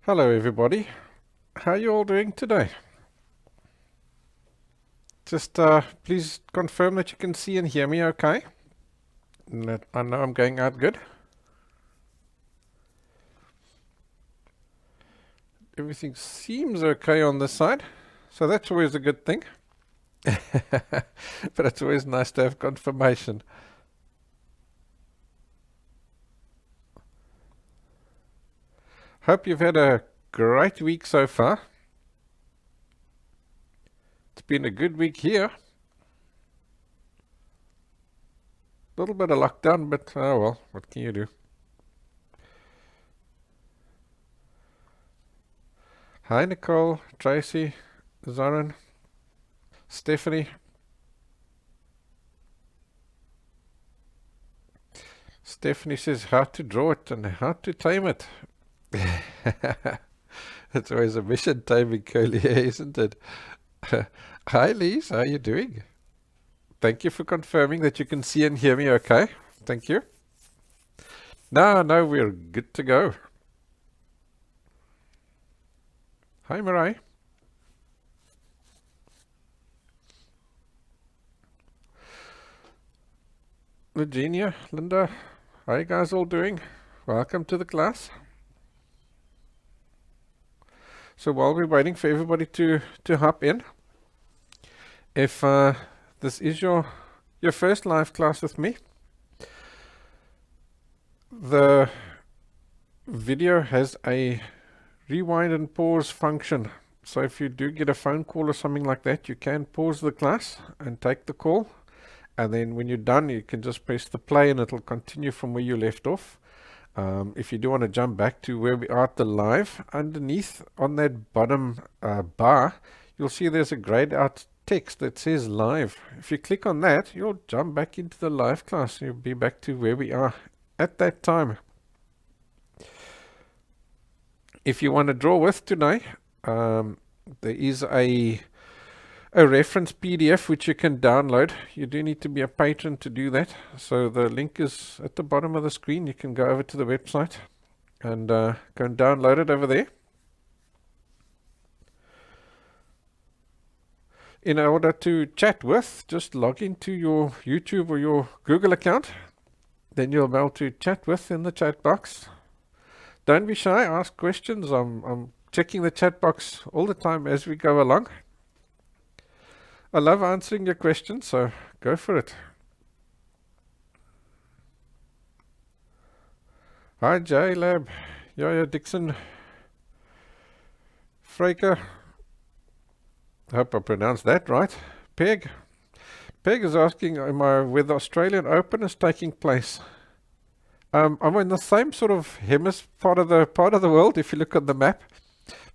Hello everybody, how are you all doing today? Just please confirm that you can see and hear me okay, and that I know I'm going out good. Everything seems okay on this side, so that's always a good thing. But it's always nice to have confirmation. Hope you've had a great week so far. It's been a good week here. A little bit of lockdown, but oh well, what can you do? Hi Nicole, Tracy, Zoran, Stephanie. Stephanie says how to draw it and how to tame it. It's always a mission timing, Collier, isn't it? Hi, Lise. How are you doing? Thank you for confirming that you can see and hear me okay. Thank you. No, we're good to go. Hi, Marai. Virginia, Linda. How are you guys all doing? Welcome to the class. So while we're waiting for everybody to hop in, if this is your first live class with me, the video has a rewind and pause function. So if you do get a phone call or something like that, you can pause the class and take the call. And then when you're done, you can just press the play and it'll continue from where you left off. If you do want to jump back to where we are at the live, underneath on that bottom bar, you'll see there's a grayed out text that says live. If you click on that, you'll jump back into the live class. You'll be back to where we are at that time. If you want to draw with today, there is a reference PDF which you can download. You do need to be a patron to do that. So the link is at the bottom of the screen. You can go over to the website and go and download it over there. In order to chat with, just log into your YouTube or your Google account. Then you'll be able to chat with in the chat box. Don't be shy, ask questions. I'm checking the chat box all the time as we go along. I love answering your questions, so go for it. Hi, J-Lab, Yaya Dixon, Fraker. I hope I pronounced that right. Peg. Peg is asking, where the Australian Open is taking place. I'm in the same sort of part of the world if you look at the map,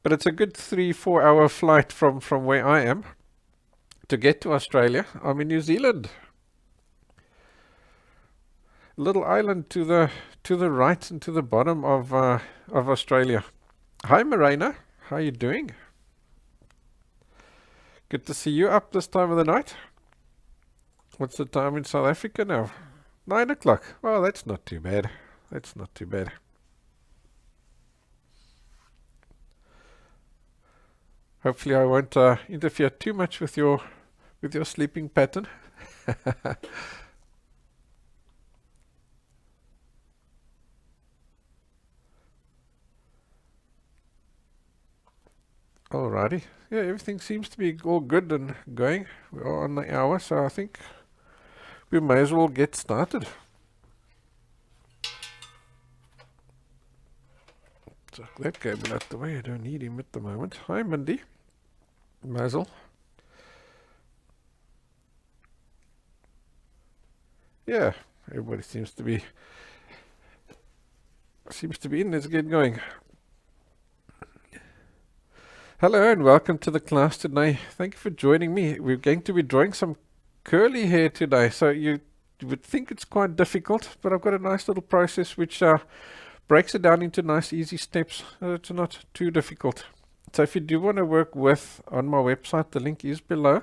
but it's a good 3-4 hour flight from where I am to get to Australia. I'm in New Zealand, a little island to the right and to the bottom of Australia. Hi Morena, how are you doing? Good to see you up this time of the night. What's the time in South Africa now? 9 o'clock. Well, that's not too bad. That's not too bad. Hopefully I won't interfere too much with your sleeping pattern. Alrighty. Yeah, everything seems to be all good and going. We are on the hour, so I think we may as well get started. Chuck that cable out the way. I don't need him at the moment. Hi, Mindy. Mazel. Yeah, everybody seems to be in. Let's get going. Hello and welcome to the class today. Thank you for joining me. We're going to be drawing some curly hair today, so you would think it's quite difficult, but I've got a nice little process which breaks it down into nice easy steps. It's not too difficult. So if you do want to work with on my website, the link is below.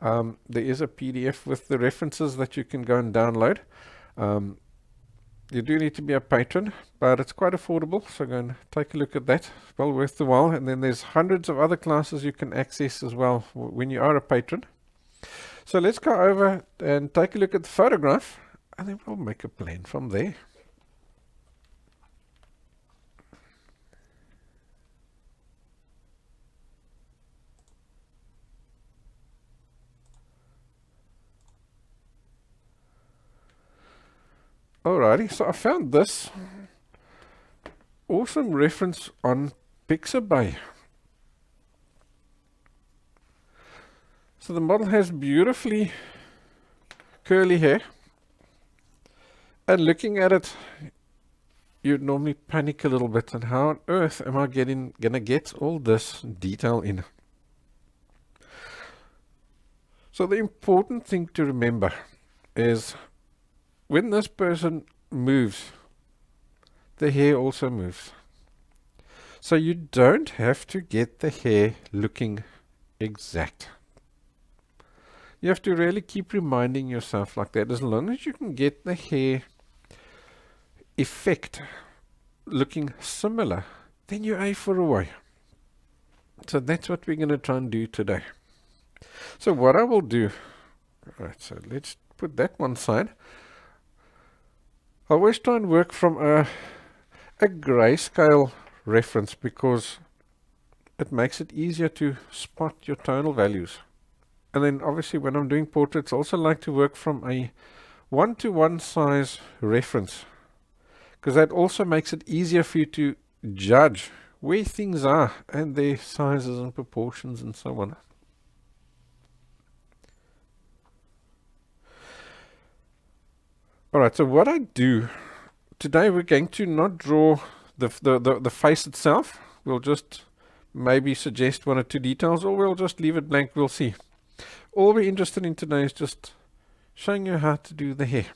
There is a PDF with the references that you can go and download. You do need to be a patron, but it's quite affordable, so go and take a look at that. It's well worth the while. And then there's hundreds of other classes you can access as well when you are a patron. So let's go over and take a look at the photograph, and then we'll make a plan from there. Alrighty, so I found this awesome reference on Pixabay. So the model has beautifully curly hair, and looking at it, you'd normally panic a little bit, and how on earth am I gonna get all this detail in? So the important thing to remember is when this person moves, the hair also moves. So you don't have to get the hair looking exact. You have to really keep reminding yourself like that. As long as you can get the hair effect looking similar, then you're A for a way. So that's what we're going to try and do today. So what I will do, right, so let's put that one side. I always try and work from a grayscale reference because it makes it easier to spot your tonal values. And then obviously when I'm doing portraits, I also like to work from a 1-to-1 size reference, because that also makes it easier for you to judge where things are and their sizes and proportions and so on. Alright, so what I do today, we're going to not draw the face itself. We'll just maybe suggest 1 or 2 details, or we'll just leave it blank. We'll see. All we're interested in today is just showing you how to do the hair.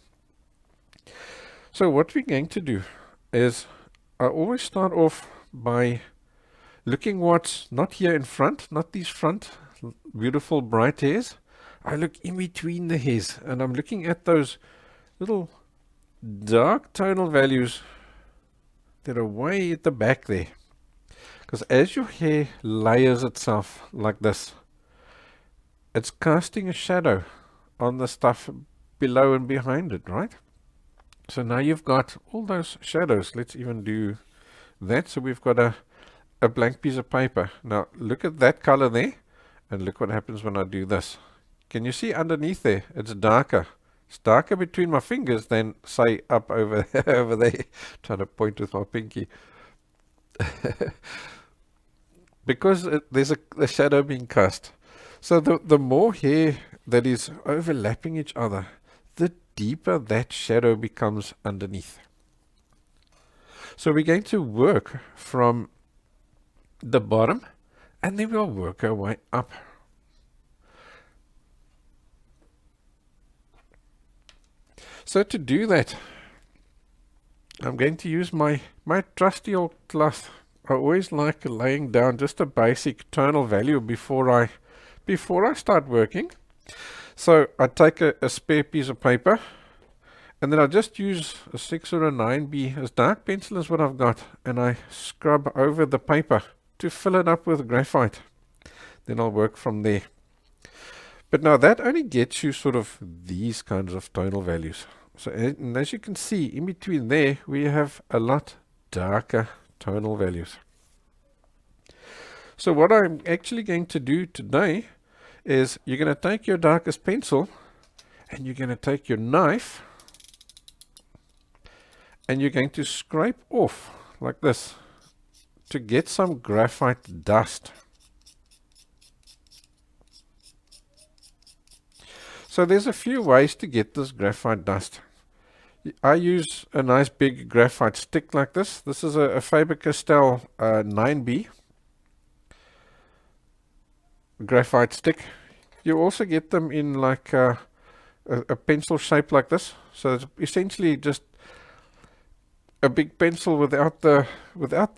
So what we're going to do is I always start off by looking what's not here in front, not these front beautiful bright hairs. I look in between the hairs, and I'm looking at those little dark tonal values that are way at the back there. Because as your hair layers itself like this, it's casting a shadow on the stuff below and behind it, right? So now you've got all those shadows. Let's even do that. So we've got a blank piece of paper. Now look at that color there, and look what happens when I do this. Can you see underneath there? It's darker. It's darker between my fingers than, say, up over over there. Trying to point with my pinky. Because there's a shadow being cast. So the more hair that is overlapping each other, the deeper that shadow becomes underneath. So we're going to work from the bottom, and then we'll work our way up. So to do that, I'm going to use my trusty old cloth. I always like laying down just a basic tonal value before I start working. So I take a spare piece of paper, and then I just use a 6 or a 9B as dark pencil as what I've got, and I scrub over the paper to fill it up with graphite. Then I'll work from there. But now that only gets you sort of these kinds of tonal values. So, and as you can see, in between there, we have a lot darker tonal values. So what I'm actually going to do today is you're going to take your darkest pencil, and you're going to take your knife, and you're going to scrape off like this to get some graphite dust. So there's a few ways to get this graphite dust. I use a nice big graphite stick like this. This is a Faber-Castell 9B graphite stick. You also get them in like a pencil shape like this. So it's essentially just a big pencil without the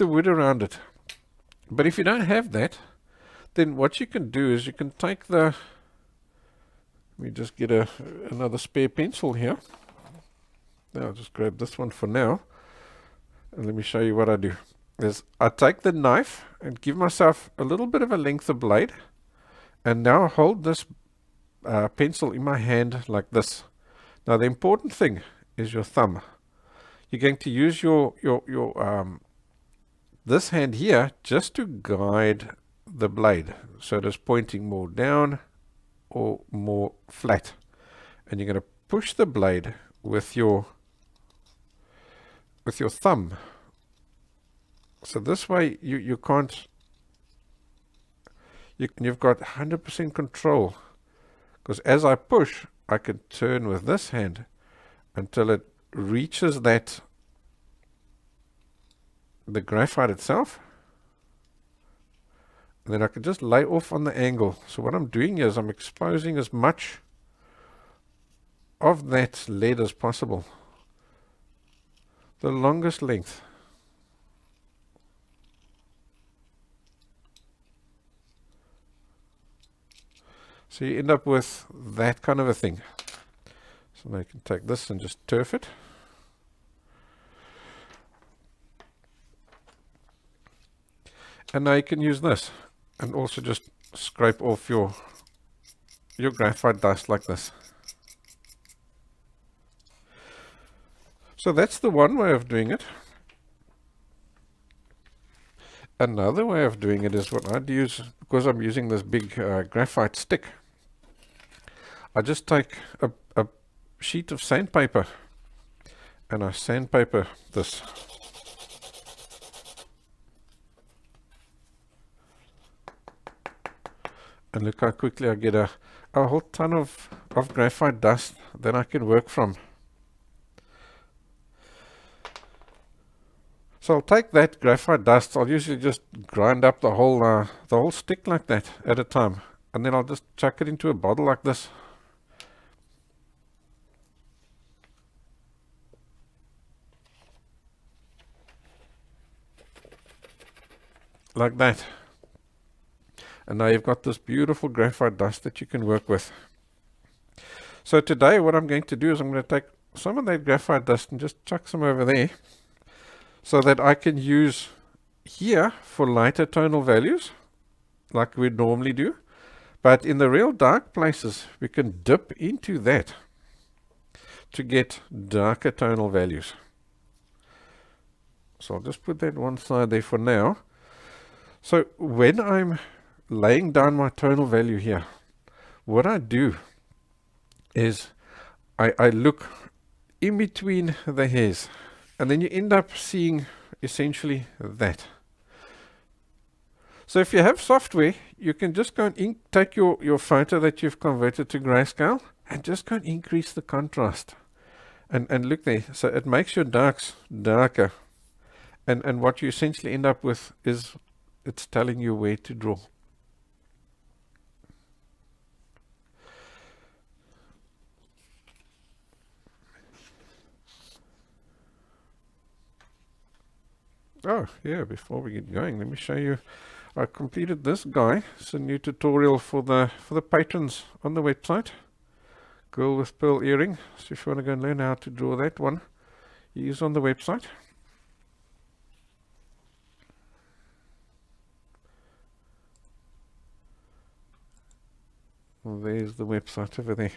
wood around it. But if you don't have that, then what you can do is you can take the, let me just get another spare pencil here. Now I'll just grab this one for now, and let me show you what I do. I take the knife and give myself a little bit of a length of blade, and now I hold this pencil in my hand like this. Now the important thing is your thumb. You're going to use your this hand here just to guide the blade, so it is pointing more down or more flat. And you're going to push the blade with your thumb. So this way you can't, you've got 100% control, because as I push, I can turn with this hand until it reaches the graphite itself. And then I can just lay off on the angle. So what I'm doing here is I'm exposing as much of that lead as possible. The longest length. So you end up with that kind of a thing. So now you can take this and just turf it. And now you can use this and also just scrape off your graphite dust like this. So that's the one way of doing it. Another way of doing it is what I'd use, because I'm using this big graphite stick. I just take a sheet of sandpaper and I sandpaper this. And look how quickly I get a whole ton of graphite dust that I can work from. So I'll take that graphite dust, I'll usually just grind up the whole stick like that at a time. And then I'll just chuck it into a bottle like this. Like that. And now you've got this beautiful graphite dust that you can work with. So today what I'm going to do is I'm going to take some of that graphite dust and just chuck some over there, so that I can use here for lighter tonal values, like we normally do. But in the real dark places, we can dip into that to get darker tonal values. So I'll just put that one side there for now. So when I'm laying down my tonal value here, what I do is I look in between the hairs, and then you end up seeing essentially that. So if you have software, you can just go and take your photo that you've converted to grayscale and just go and increase the contrast. And look there, so it makes your darks darker. And what you essentially end up with is it's telling you where to draw. Oh yeah, before we get going, let me show you. I completed this guy. It's a new tutorial for the patrons on the website. Girl with pearl earring. So if you want to go and learn how to draw that one, use on the website. Well, there's the website over there.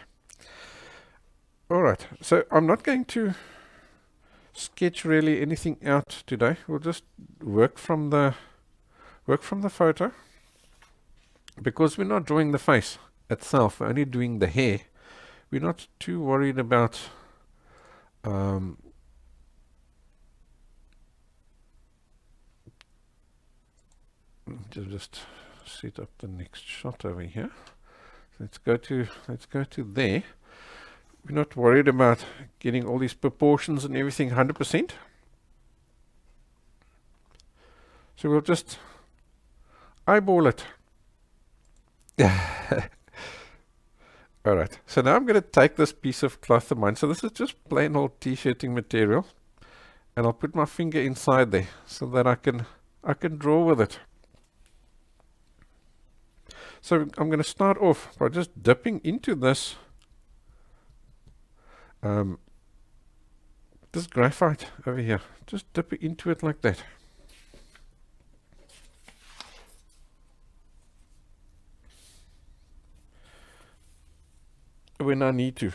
Alright, so I'm not going to sketch really anything out today. We'll just work from the photo, because we're not drawing the face itself, we're only doing the hair. We're not too worried about just set up the next shot over here. Let's go to there. We're not worried about getting all these proportions and everything 100%. So we'll just eyeball it. Alright, so now I'm going to take this piece of cloth of mine. So this is just plain old t-shirting material. And I'll put my finger inside there so that I can draw with it. So I'm going to start off by just dipping into this this graphite over here. Just dip it into it like that. When I need to.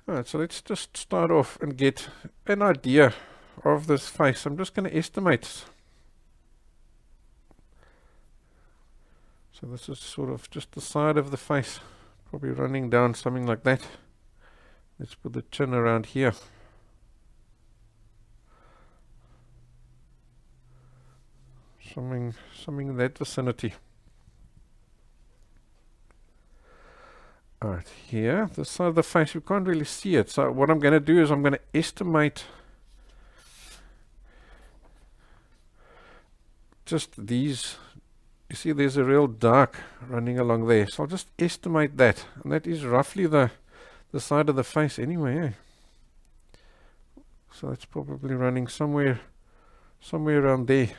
Alright, so let's just start off and get an idea of this face. I'm just going to estimate. So this is sort of just the side of the face, probably running down something like that. Let's put the chin around here. Something in that vicinity. Alright, here, this side of the face, you can't really see it. So what I'm going to do is I'm going to estimate just these. You see there's a real dark running along there. So I'll just estimate that. And that is roughly the side of the face anyway. Eh? So that's probably running somewhere around there.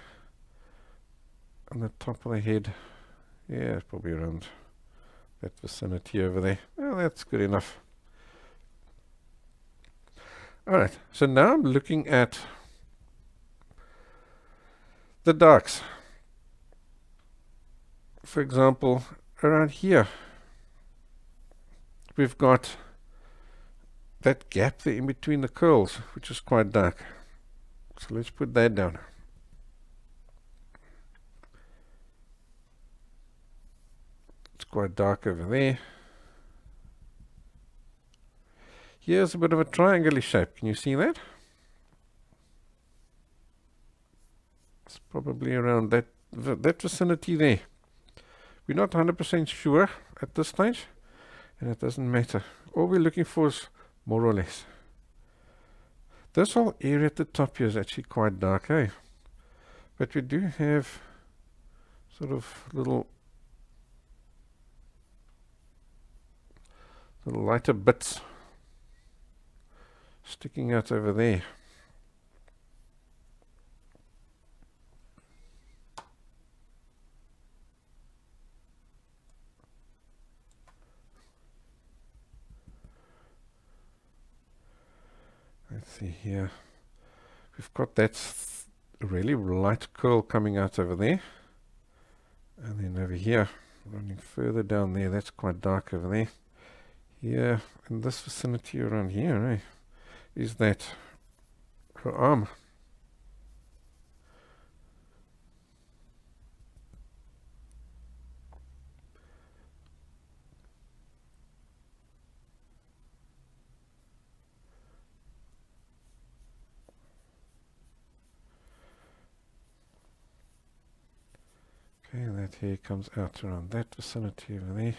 On the top of the head. Yeah, it's probably around that vicinity over there. Well, that's good enough. Alright, so now I'm looking at the darks. For example, around here, we've got that gap there in between the curls, which is quite dark. So let's put that down. It's quite dark over there. Here's a bit of a triangular shape. Can you see that? It's probably around that vicinity there. We're not 100% sure at this stage, and it doesn't matter. All we're looking for is more or less. This whole area at the top here is actually quite dark, eh? But we do have sort of little lighter bits sticking out over there. Let's see here. We've got that really light curl coming out over there. And then over here, running further down there, that's quite dark over there. Here, in this vicinity around here, eh, is that her arm. Okay, that hair comes out around that vicinity over there.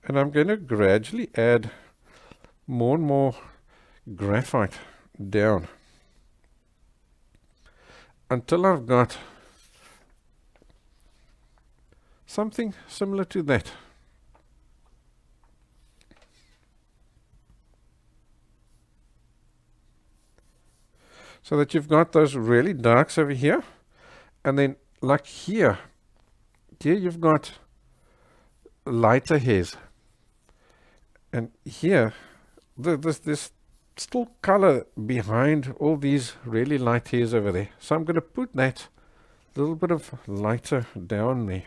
And I'm going to gradually add more and more graphite down until I've got something similar to that. So that you've got those really darks over here, and then like here you've got lighter hairs. And here, there's still color behind all these really light hairs over there. So I'm going to put that little bit of lighter down there.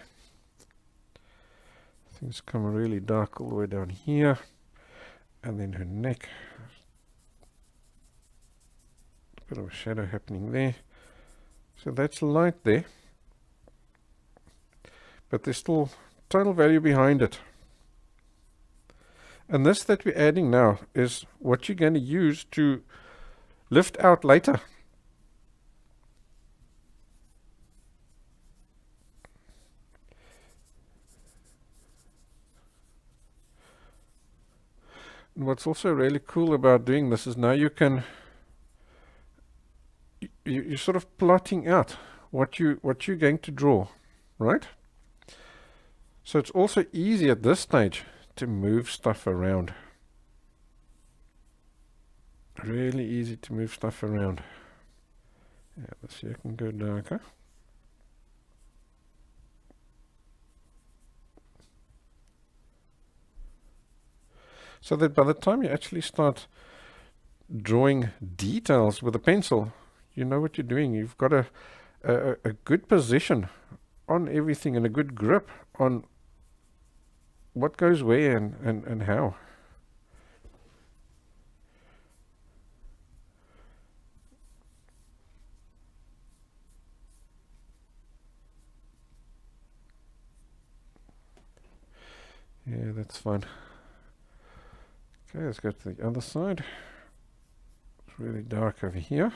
Things come really dark all the way down here. And then her neck. A bit of a shadow happening there. So that's light there. But there's still tonal value behind it. And this that we're adding now is what you're going to use to lift out later. And what's also really cool about doing this is now you can you're sort of plotting out what you're going to draw, right? So it's also easy at this stage to move stuff around. Really easy to move stuff around. Yeah, this here can go darker. So that by the time you actually start drawing details with a pencil, you know what you're doing. You've got a good position on everything and a good grip on what goes where and how. Yeah, that's fine. Okay, let's go to the other side. It's really dark over here.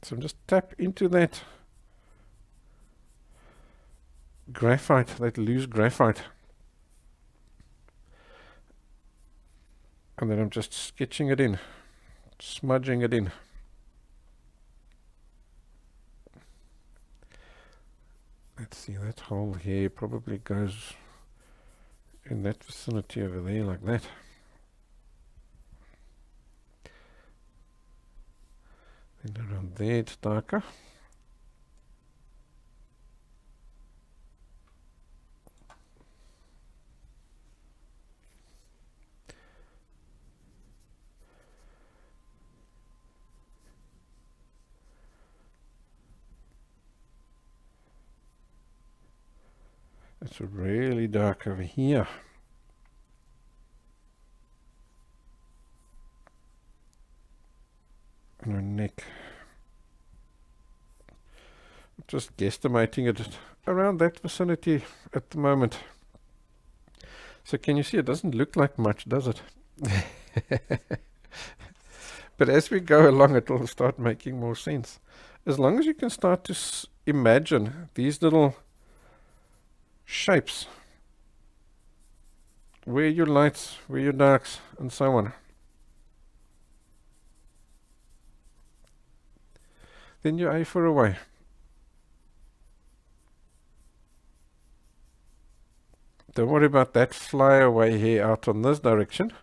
So just tap into that graphite, that loose graphite. And then I'm just sketching it in, smudging it in. Let's see, that hole here probably goes in that vicinity over there, like that. Then around there it's darker. It's really dark over here. And her neck. Just guesstimating it around that vicinity at the moment. So can you see it doesn't look like much, does it? But as we go along, it will start making more sense. As long as you can start to imagine these little shapes, where your lights, where your darks, and so on, then you're A for a way. Don't worry about that flyaway here out on this direction.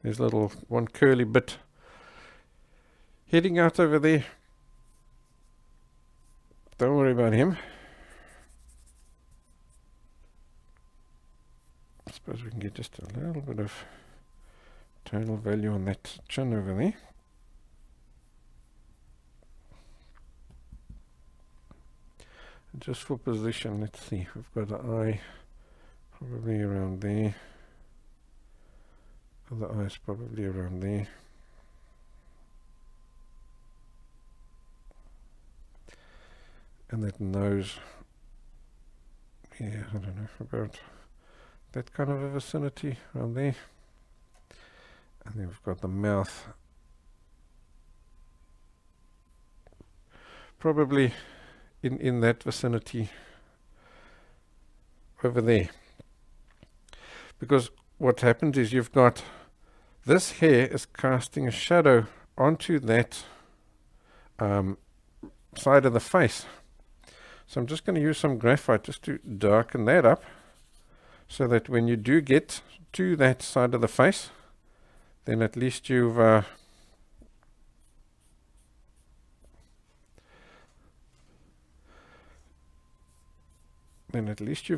There's a little one curly bit heading out over there. Don't worry about him. I suppose we can get just a little bit of tonal value on that chin over there. And just for position, let's see, we've got the eye probably around there. Other eye's probably around there. And that nose, yeah, I don't know, about that kind of a vicinity around there. And then we've got the mouth probably in that vicinity over there. Because what happens is you've got this hair is casting a shadow onto that side of the face. So I'm just going to use some graphite just to darken that up, so that when you do get to that side of the face, then at least you've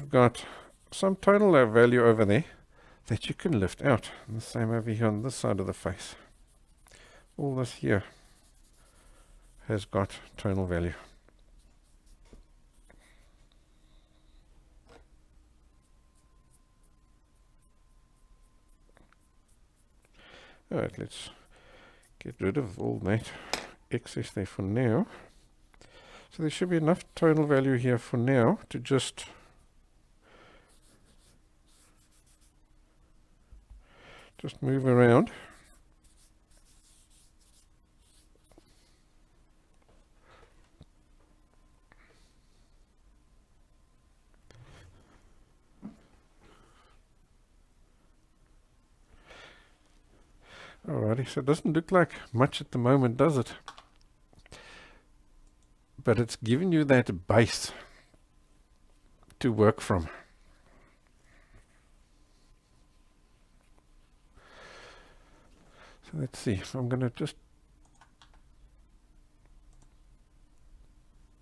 got some tonal value over there that you can lift out. And the same over here on this side of the face. All this here has got tonal value. Alright, let's get rid of all that excess there for now. So there should be enough tonal value here for now to just move around. Alrighty, so it doesn't look like much at the moment, does it? But it's giving you that base to work from. So let's see.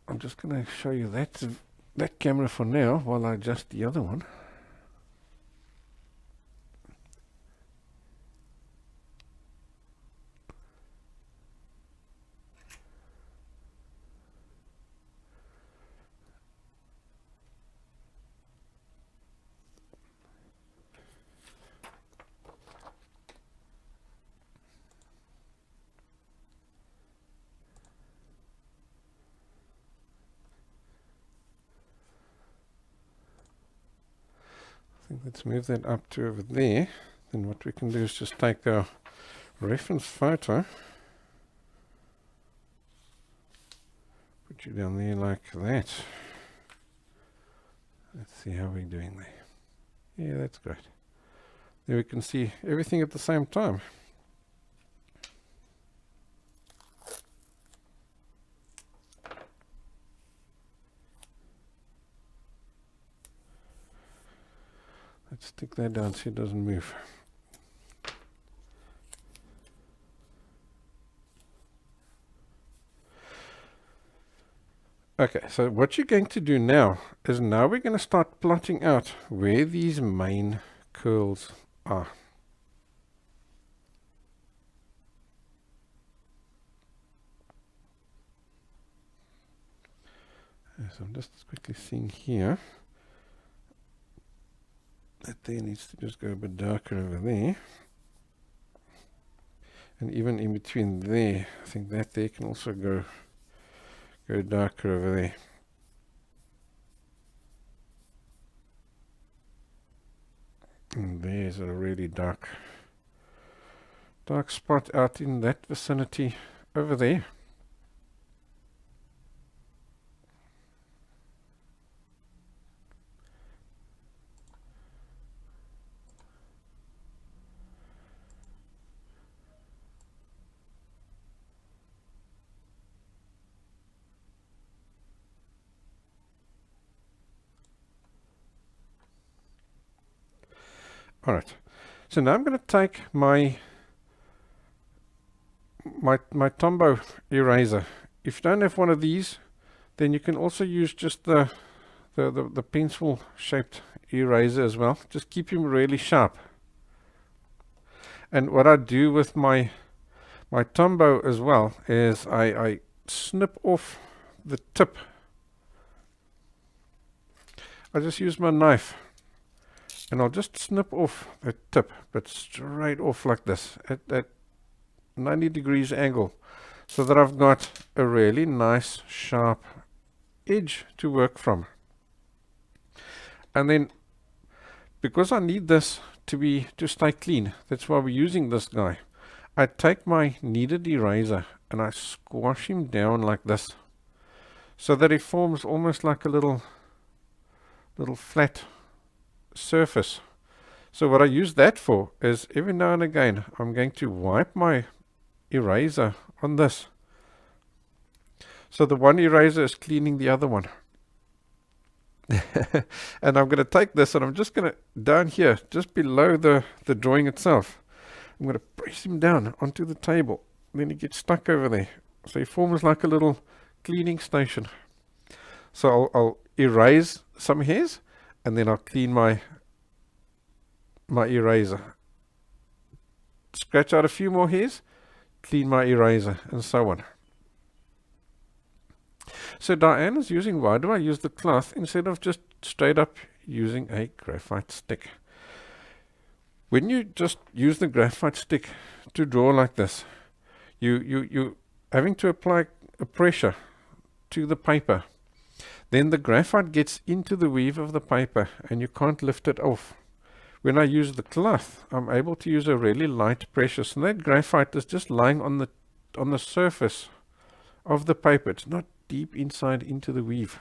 I'm just going to show you that camera for now while I adjust the other one. I think let's move that up to over there. Then what we can do is just take our reference photo, put you down there like that. Let's see how we're doing there. Yeah, that's great. There we can see everything at the same time. Let's stick that down so it doesn't move. Okay, so what you're going to do now is we're going to start plotting out where these main curls are. So I'm just quickly seeing here that there needs to just go a bit darker over there. And even in between there, I think that there can also go darker over there. And there's a really dark spot out in that vicinity over there. Alright, so now I'm going to take my Tombow eraser. If you don't have one of these, then you can also use just the pencil shaped eraser as well. Just keep him really sharp. And what I do with my Tombow as well is I snip off the tip. I just use my knife. And I'll just snip off the tip, but straight off like this, at that 90 degrees angle, so that I've got a really nice sharp edge to work from. And then, because I need this to stay clean, that's why we're using this guy, I take my kneaded eraser and I squash him down like this, so that it forms almost like a little flat surface. So what I use that for is every now and again I'm going to wipe my eraser on this, so the one eraser is cleaning the other one. And I'm going to take this and I'm just going to, down here just below the drawing itself, I'm going to press him down onto the table, then he gets stuck over there, so he forms like a little cleaning station. So I'll erase some hairs and then I'll clean my eraser, scratch out a few more hairs, clean my eraser, and so on. So Diane is using, why do I use the cloth instead of just straight up using a graphite stick? When you just use the graphite stick to draw like this, you're having to apply a pressure to the paper. Then the graphite gets into the weave of the paper and you can't lift it off. When I use the cloth, I'm able to use a really light pressure, so that graphite is just lying on the surface of the paper. It's not deep inside into the weave.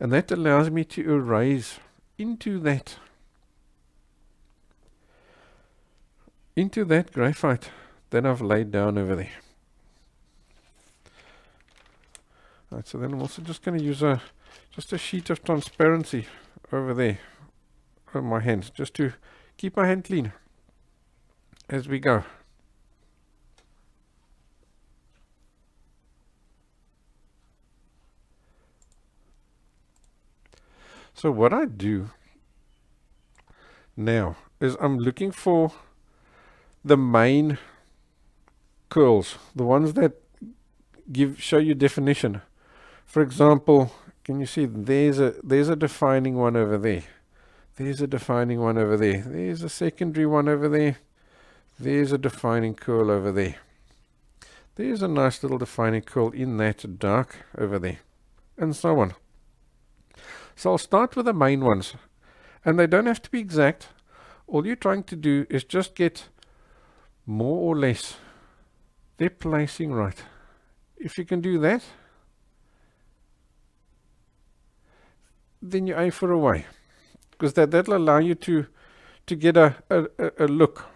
And that allows me to erase into that graphite that I've laid down over there. Right, so then I'm also just going to use just a sheet of transparency over there on my hands, just to keep my hand clean as we go. So what I do now is I'm looking for the main curls, the ones that show you definition. For example, can you see there's a defining one over there. There's a defining one over there. There's a secondary one over there. There's a defining curl over there. There's a nice little defining curl in that dark over there, and so on. So I'll start with the main ones, and they don't have to be exact. All you're trying to do is just get more or less their placing right. If you can do that, then you A for away, because that'll allow you to get a look.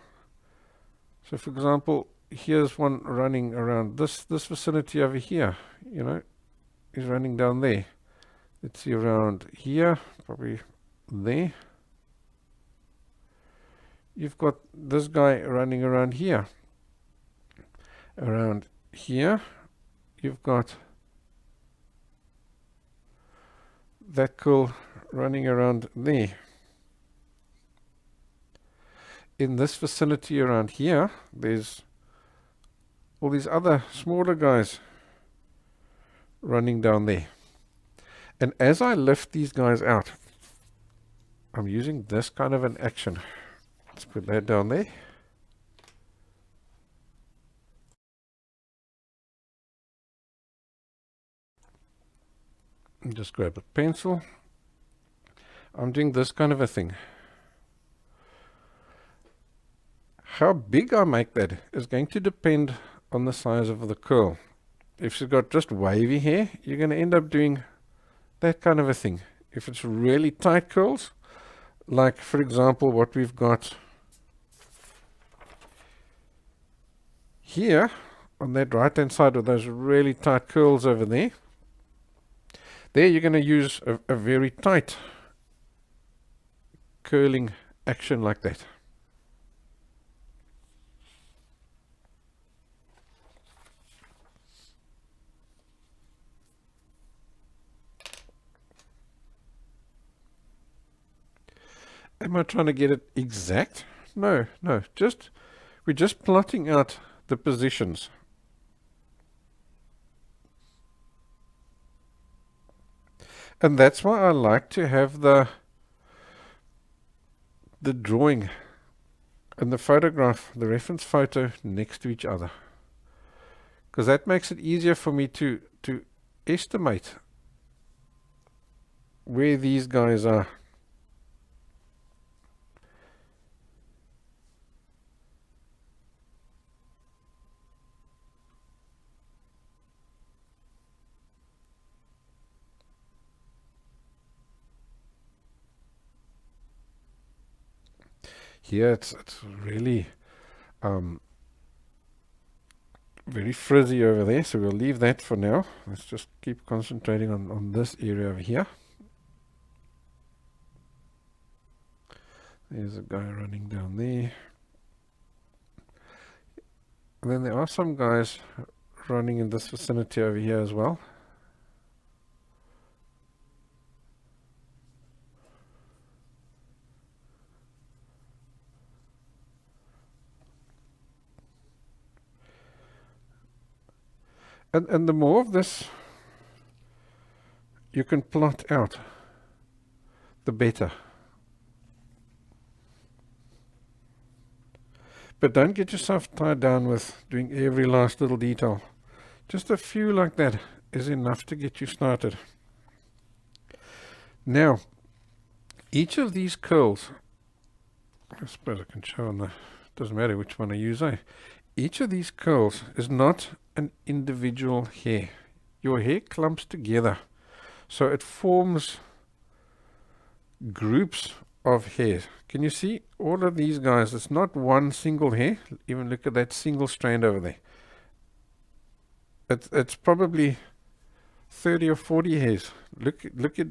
So for example, here's one running around this vicinity over here, you know, is running down there. Let's see, around here, probably there. You've got this guy running around here. Around here, you've got that curl running around there. In this vicinity around here, there's all these other smaller guys running down there. And as I lift these guys out, I'm using this kind of an action. Let's put that down there. And just grab a pencil. I'm doing this kind of a thing. How big I make that is going to depend on the size of the curl. If she's got just wavy hair, you're going to end up doing that kind of a thing. If it's really tight curls, like for example what we've got here on that right hand side with those really tight curls over there, you're going to use a very tight curling action like that. Am I trying to get it exact? No, we're just plotting out the positions. And that's why I like to have the drawing and the photograph, the reference photo, next to each other. Because that makes it easier for me to estimate where these guys are. Here it's really very frizzy over there, so we'll leave that for now. Let's just keep concentrating on this area over here. There's a guy running down there. And then there are some guys running in this vicinity over here as well. And the more of this you can plot out, the better. But don't get yourself tied down with doing every last little detail. Just a few like that is enough to get you started. Now, each of these curls, I suppose I can show on the, doesn't matter which one I use, eh? Each of these curls is not an individual hair. Your hair clumps together, so it forms groups of hairs. Can you see all of these guys? It's not one single hair. Even look at that single strand over there. It's probably 30 or 40 hairs. Look at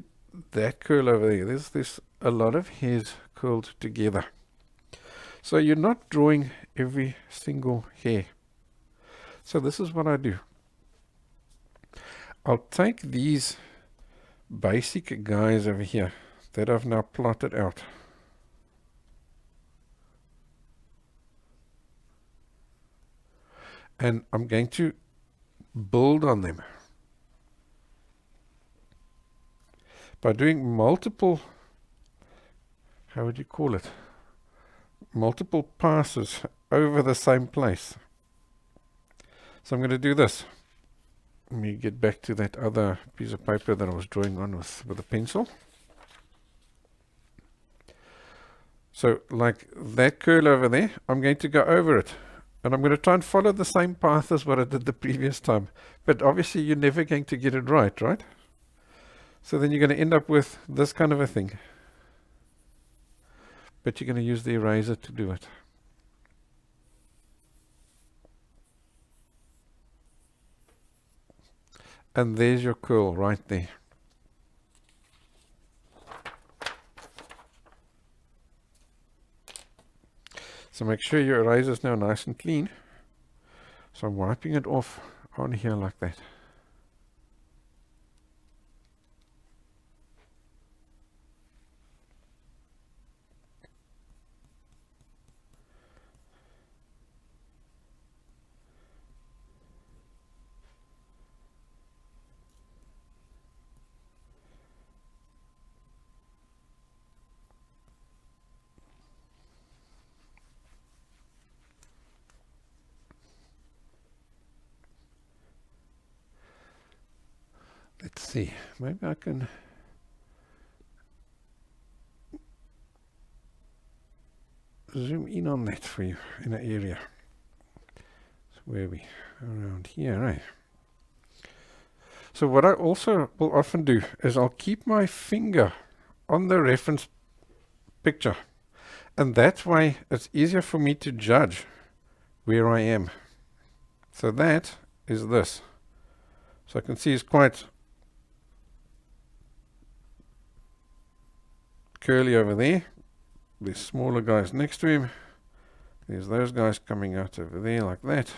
that curl over there. There's a lot of hairs curled together. So you're not drawing every single hair. So this is what I do. I'll take these basic guys over here. that I've now plotted out. And I'm going to build on them by doing multiple, how would you call it? Multiple passes over the same place. So I'm going to do this. Let me get back to that other piece of paper that I was drawing on with a pencil. So like that curl over there, I'm going to go over it. And I'm going to try and follow the same path as what I did the previous time. But obviously you're never going to get it right, right? So then you're going to end up with this kind of a thing. But you're going to use the eraser to do it. And there's your curl right there. So make sure your eraser is now nice and clean. So I'm wiping it off on here like that. Let's see, maybe I can zoom in on that for you in an area. So where are we? Around here, right? So what I also will often do is I'll keep my finger on the reference picture, and that way it's easier for me to judge where I am. So that is this. So I can see it's quite curly over there. There's smaller guys next to him. There's those guys coming out over there like that.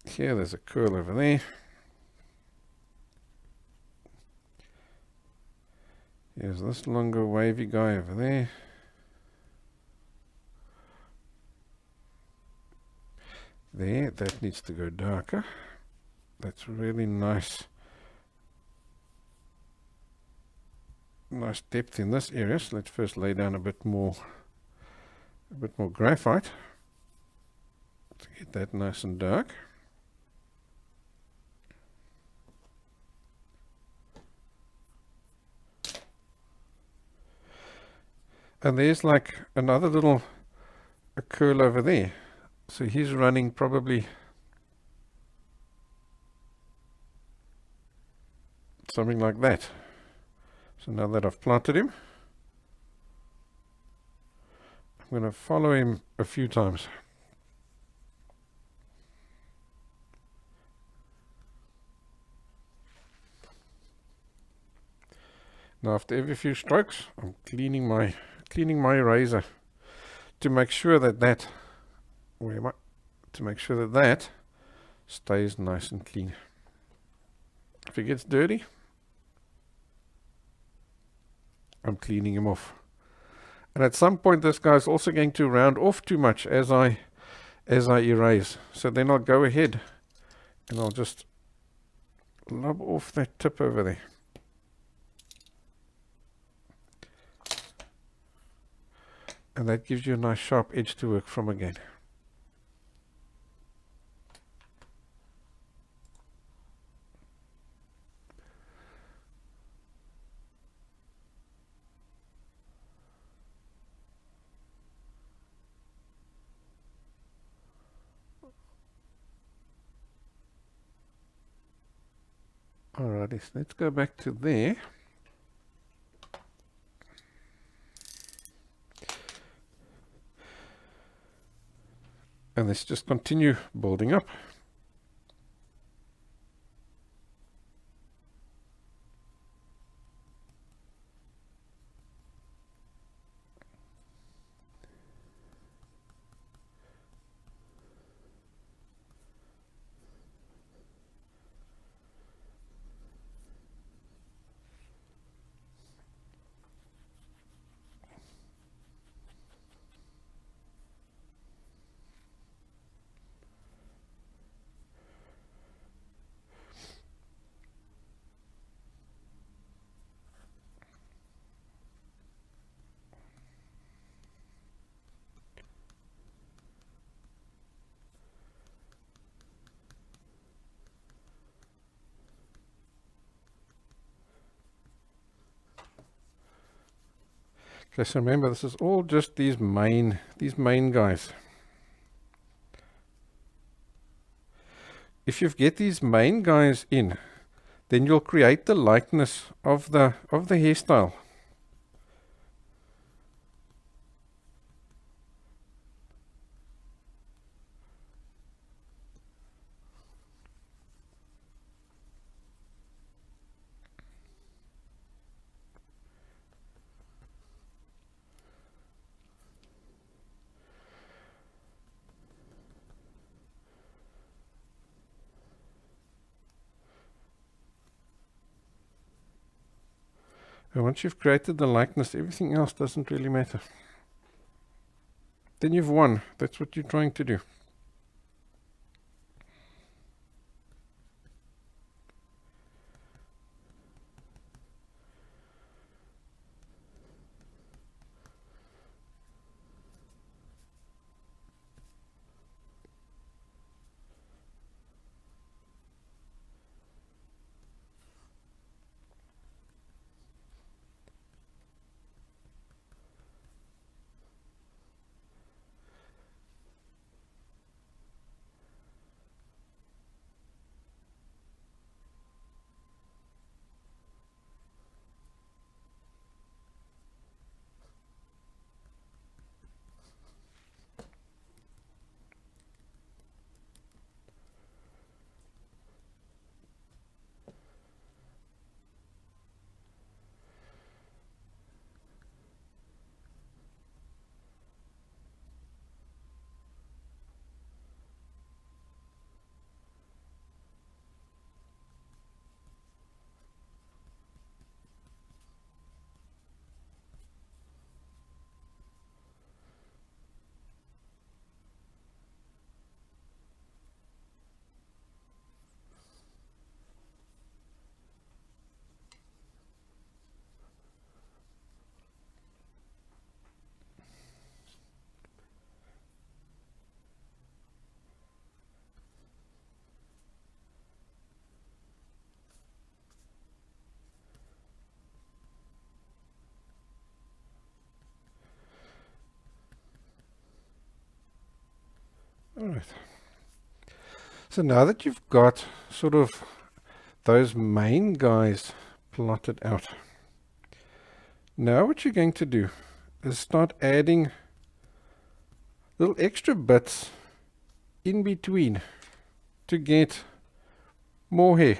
Here there's a curl over there. Here's this longer wavy guy over there. There, that needs to go darker. That's really nice. Nice depth in this area. So let's first lay down a bit more graphite to get that nice and dark. And there's like another little curl over there. So he's running probably something like that. So now that I've planted him, I'm going to follow him a few times. Now after every few strokes, I'm cleaning my eraser to make sure that that stays nice and clean. If it gets dirty, I'm cleaning him off. And at some point this guy's also going to round off too much as I erase. So then I'll go ahead and I'll just lob off that tip over there. And that gives you a nice sharp edge to work from again. Alrighty, so let's go back to there. And let's just continue building up. Okay, so remember, this is all just these main guys. If you get these main guys in, then you'll create the likeness of the hairstyle. And once you've created the likeness, everything else doesn't really matter. Then you've won. That's what you're trying to do. Alright. So now that you've got sort of those main guys plotted out, now what you're going to do is start adding little extra bits in between to get more hair.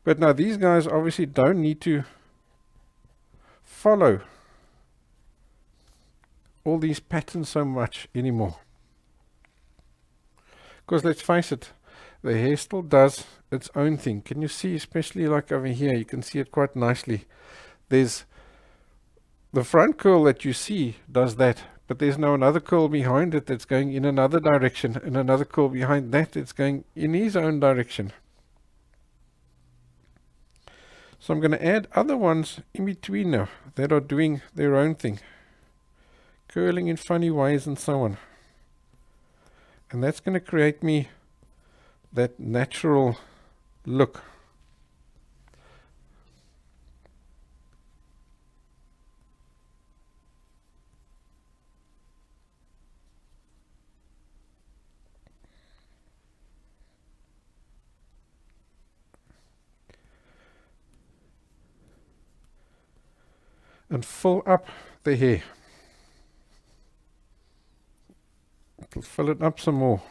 But now these guys obviously don't need to follow all these patterns so much anymore. Because let's face it, the hair still does its own thing. Can you see, especially like over here, you can see it quite nicely. There's the front curl that you see does that, but there's now another curl behind it that's going in another direction, and another curl behind that that's going in his own direction. So I'm going to add other ones in between now that are doing their own thing, curling in funny ways and so on. And that's going to create me that natural look. And fill up the hair. It'll fill it up some more.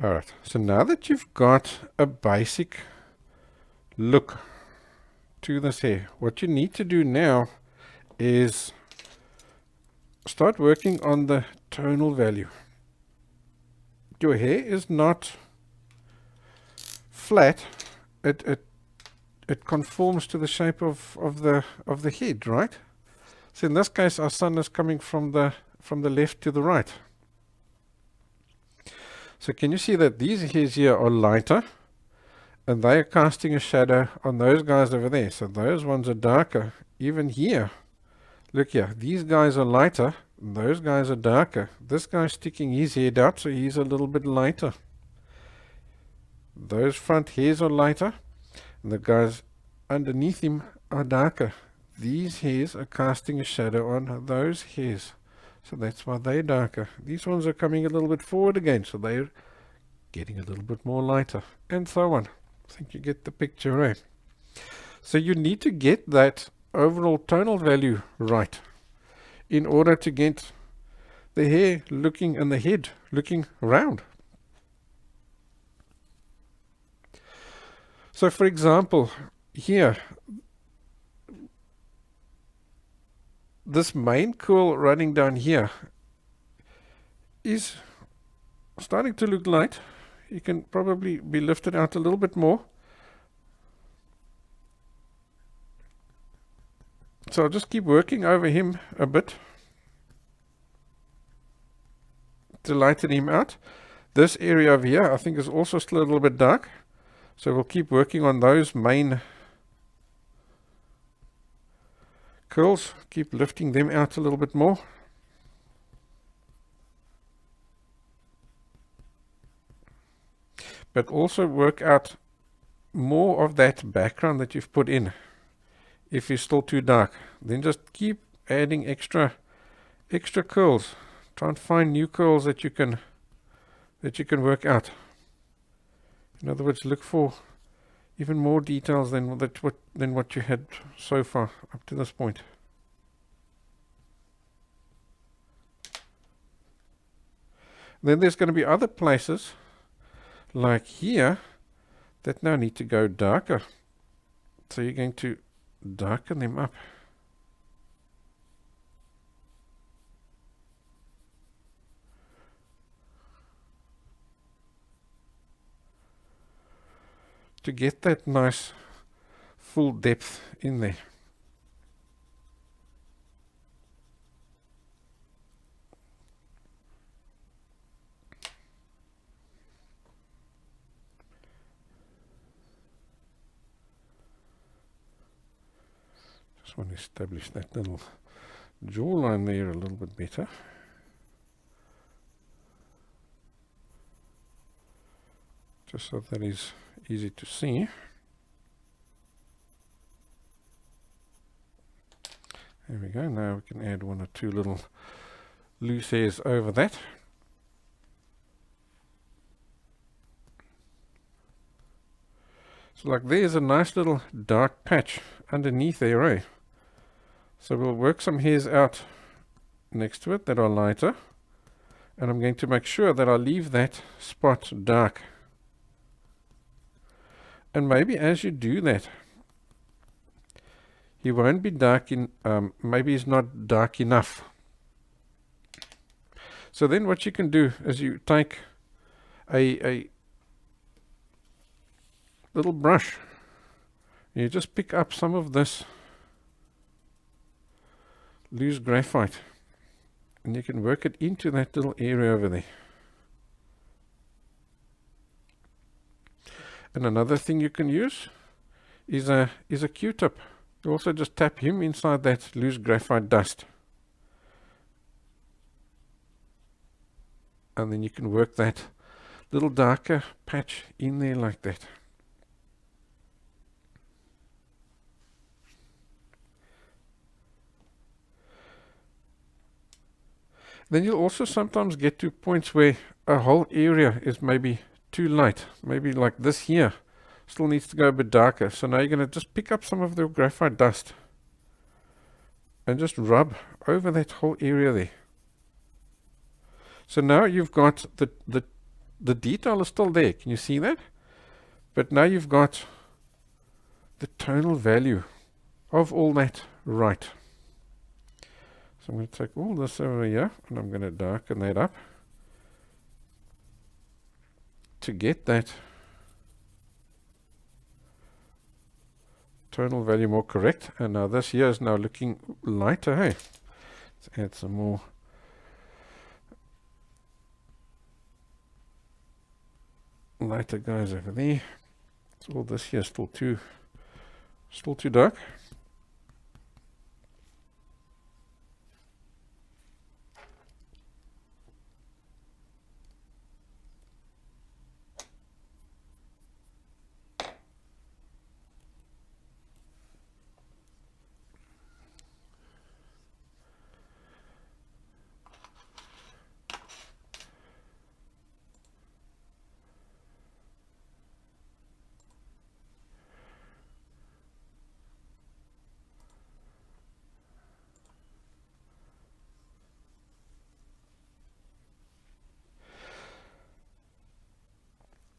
Alright, so now that you've got a basic look to this hair, what you need to do now is start working on the tonal value. Your hair is not flat, it conforms to the shape of the head, right? So in this case our sun is coming from the left to the right. So can you see that these hairs here are lighter and they are casting a shadow on those guys over there. So those ones are darker. Even here, look here, these guys are lighter, those guys are darker. This guy's sticking his head out, so he's a little bit lighter. Those front hairs are lighter, and the guys underneath him are darker. These hairs are casting a shadow on those hairs, so that's why they're darker. These ones are coming a little bit forward again, so they're getting a little bit more lighter, and so on. I think you get the picture, right? So you need to get that overall tonal value right in order to get the hair looking and the head looking round. So for example, here, this main curl running down here is starting to look light. You can probably be lifted out a little bit more. So I'll just keep working over him a bit to lighten him out. This area over here I think is also still a little bit dark. So we'll keep working on those main curls. Keep lifting them out a little bit more. But also work out more of that background that you've put in. If it's still too dark, then just keep adding extra curls. Try and find new curls that you can work out. In other words, look for even more details than what you had so far up to this point. Then there's going to be other places like here that now need to go darker. So you're going to darken them up. To get that nice full depth in there. Just want to establish that little jawline there a little bit better. Just so that is easy to see. There we go. Now we can add one or two little loose hairs over that. So like there's a nice little dark patch underneath there, eh? So we'll work some hairs out next to it that are lighter, and I'm going to make sure that I leave that spot dark. And maybe as you do that, he won't be dark in, maybe he's not dark enough. So then what you can do is you take a little brush, and you just pick up some of this loose graphite, and you can work it into that little area over there. And another thing you can use is a Q-tip. You also just tap him inside that loose graphite dust, and then you can work that little darker patch in there like that. Then you'll also sometimes get to points where a whole area is maybe too light. Maybe like this here still needs to go a bit darker. So now you're going to just pick up some of the graphite dust and just rub over that whole area there. So now you've got the detail is still there. Can you see that? But now you've got the tonal value of all that right. So I'm going to take all this over here and I'm going to darken that up to get that tonal value more correct. And now this here is now looking lighter, hey? Let's add some more lighter guys over there. So all this here is still too dark.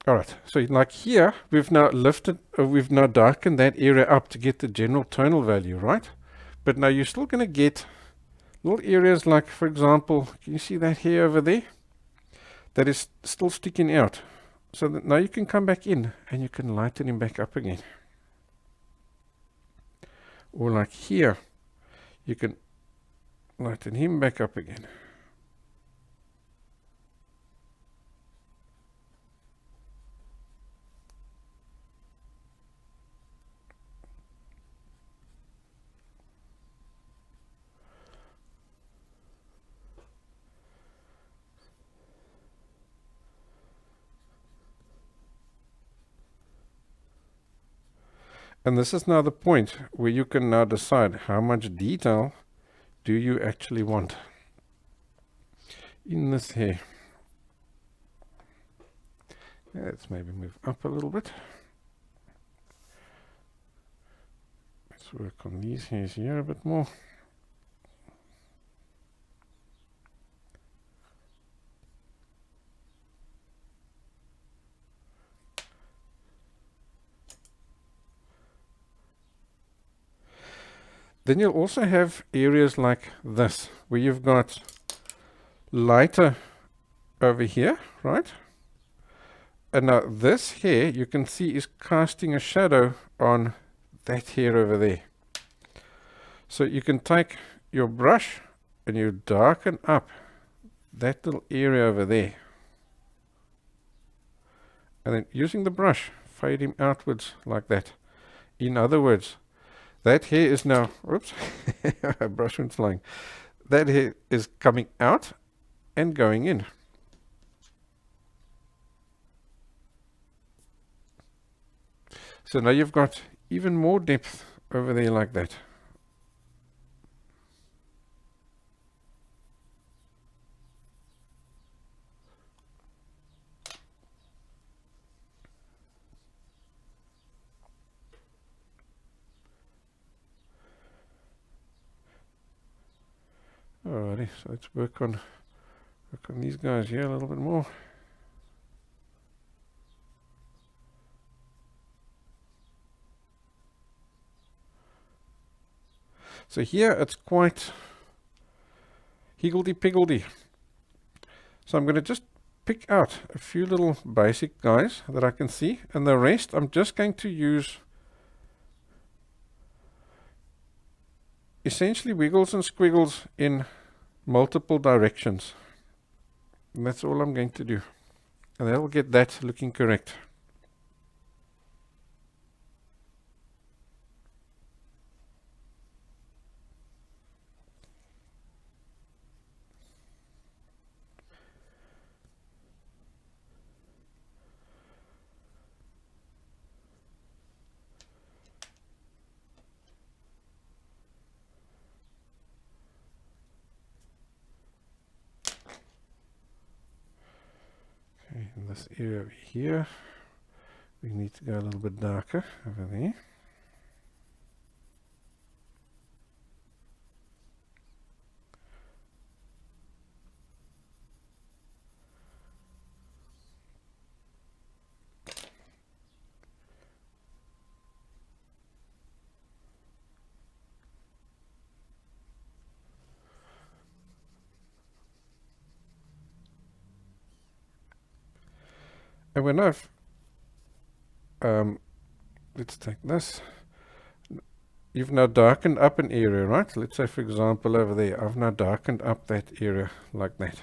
Alright, so like here, we've now darkened that area up to get the general tonal value, right? But now you're still going to get little areas like, for example, can you see that here over there? That is still sticking out. So that now you can come back in and you can lighten him back up again. Or like here, you can lighten him back up again. And this is now the point where you can now decide how much detail do you actually want in this hair. Let's maybe move up a little bit. Let's work on these hairs here a bit more. Then you'll also have areas like this, where you've got lighter over here, right? And now this hair, you can see, is casting a shadow on that hair over there. So you can take your brush and you darken up that little area over there. And then using the brush, fade him outwards like that. In other words, that hair is now, oops, brush went flying. That hair is coming out and going in. So now you've got even more depth over there like that. Alrighty, so let's work on these guys here a little bit more. So here it's quite higgledy-piggledy. So I'm going to just pick out a few little basic guys that I can see, and the rest I'm just going to use essentially wiggles and squiggles in multiple directions. And that's all I'm going to do. And that'll get that looking correct. In this area over here, we need to go a little bit darker over there. And when I've, let's take this, you've now darkened up an area, right? Let's say, for example, over there, I've now darkened up that area like that.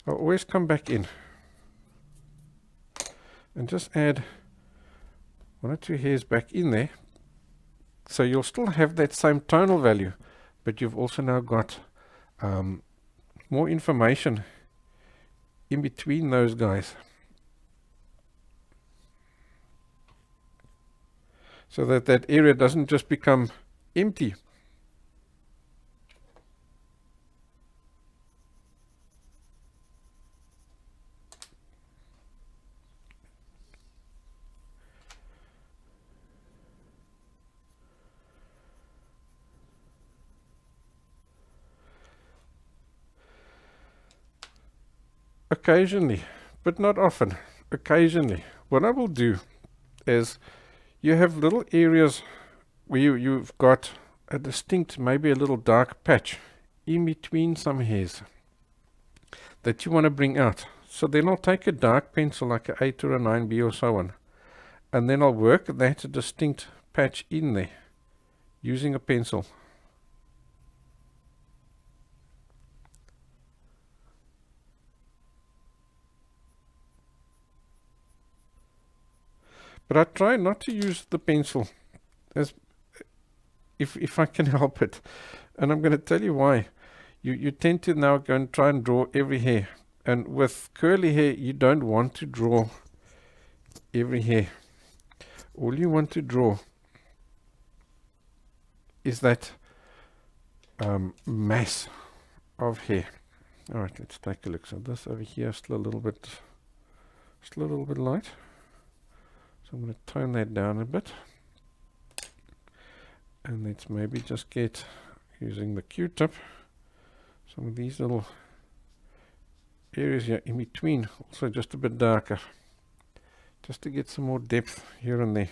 I'll always come back in and just add 1 or 2 hairs back in there. So you'll still have that same tonal value, but you've also now got more information in between those guys. So that that area doesn't just become empty. Occasionally, but not often, occasionally, what I will do is you have little areas where you've got a distinct, maybe a little dark patch in between some hairs that you want to bring out. So then I'll take a dark pencil like an 8 or a 9B or so on, and then I'll work that distinct patch in there using a pencil. But I try not to use the pencil as if I can help it. And I'm going to tell you why. You tend to now go and try and draw every hair. And with curly hair, you don't want to draw every hair. All you want to draw is that mass of hair. All right, let's take a look. So this over here is still a little bit light. So I'm going to tone that down a bit. And let's maybe just get, using the Q-tip, some of these little areas here in between, also just a bit darker, just to get some more depth here and there.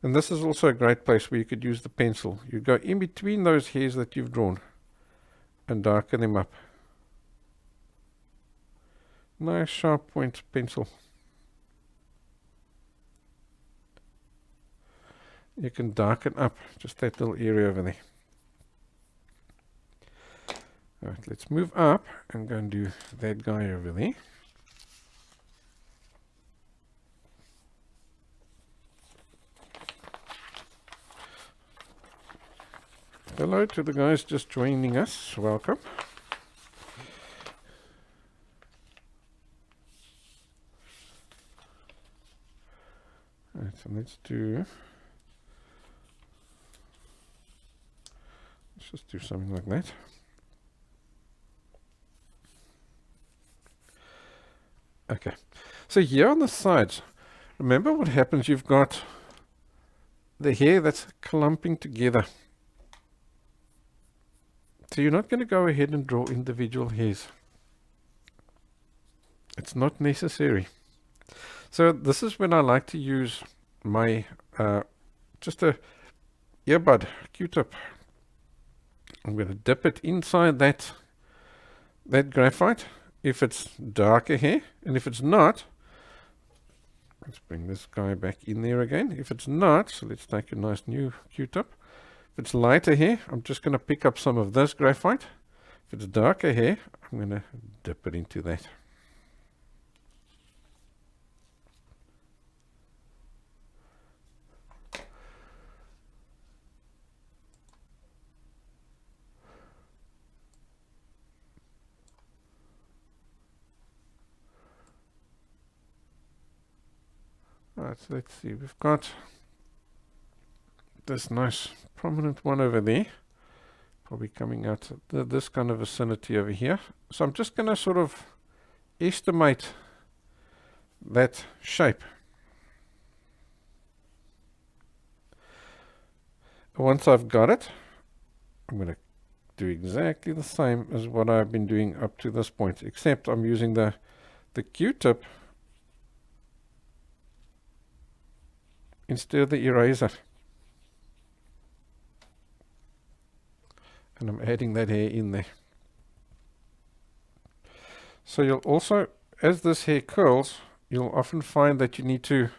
And this is also a great place where you could use the pencil. You go in between those hairs that you've drawn and darken them up. Nice sharp point pencil. You can darken up just that little area over there. Alright, let's move up and go and do that guy over there. Hello to the guys just joining us. Welcome. Alright, so let's just do something like that. Okay, so here on the sides, remember what happens, you've got the hair that's clumping together. So you're not going to go ahead and draw individual hairs. It's not necessary. So this is when I like to use my just a earbud Q-tip. I'm going to dip it inside that graphite if it's darker hair, and if it's not, let's bring this guy back in there again. If it's not, so let's take a nice new Q-tip. If it's lighter hair, I'm just going to pick up some of this graphite. If it's darker hair, I'm going to dip it into that. Alright, so let's see, we've got this nice prominent one over there, probably coming out this kind of vicinity over here. So I'm just going to sort of estimate that shape. Once I've got it, I'm going to do exactly the same as what I've been doing up to this point, except I'm using the Q-tip instead of the eraser. And I'm adding that hair in there. So you'll also, as this hair curls, you'll often find that you've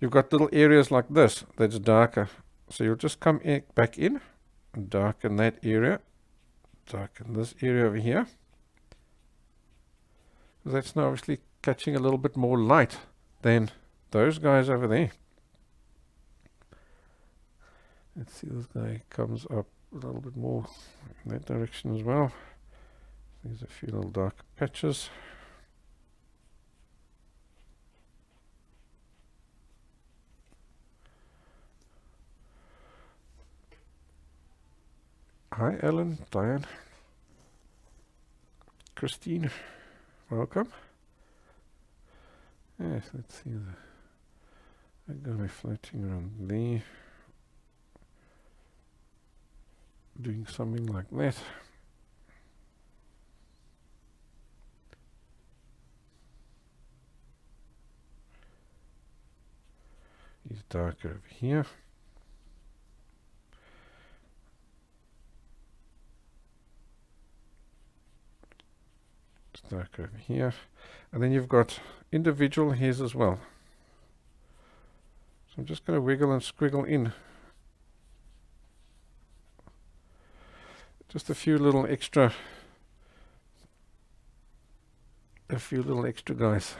got little areas like this that's darker. So you'll just come back in and darken that area, darken this area over here. That's now obviously catching a little bit more light than those guys over there. Let's see, this guy comes up a little bit more in that direction as well. There's a few little dark patches. Hi, Ellen, Diane, Christine, welcome. Yes, let's see that guy floating around there, doing something like that. He's darker over here. It's darker over here. And then you've got individual hairs as well. So I'm just going to wiggle and squiggle in just a few little extra guys.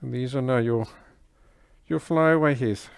And these are now your flyaway hairs.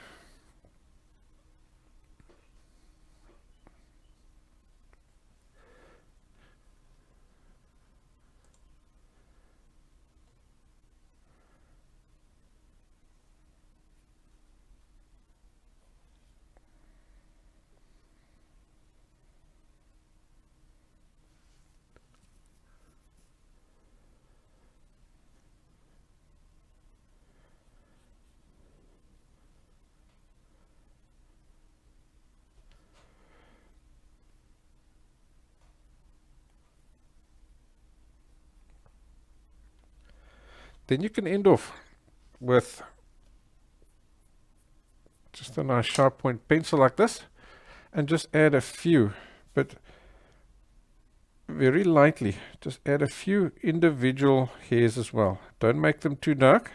Then you can end off with just a nice sharp point pencil like this and just add a few, but very lightly, just add a few individual hairs as well. Don't make them too dark.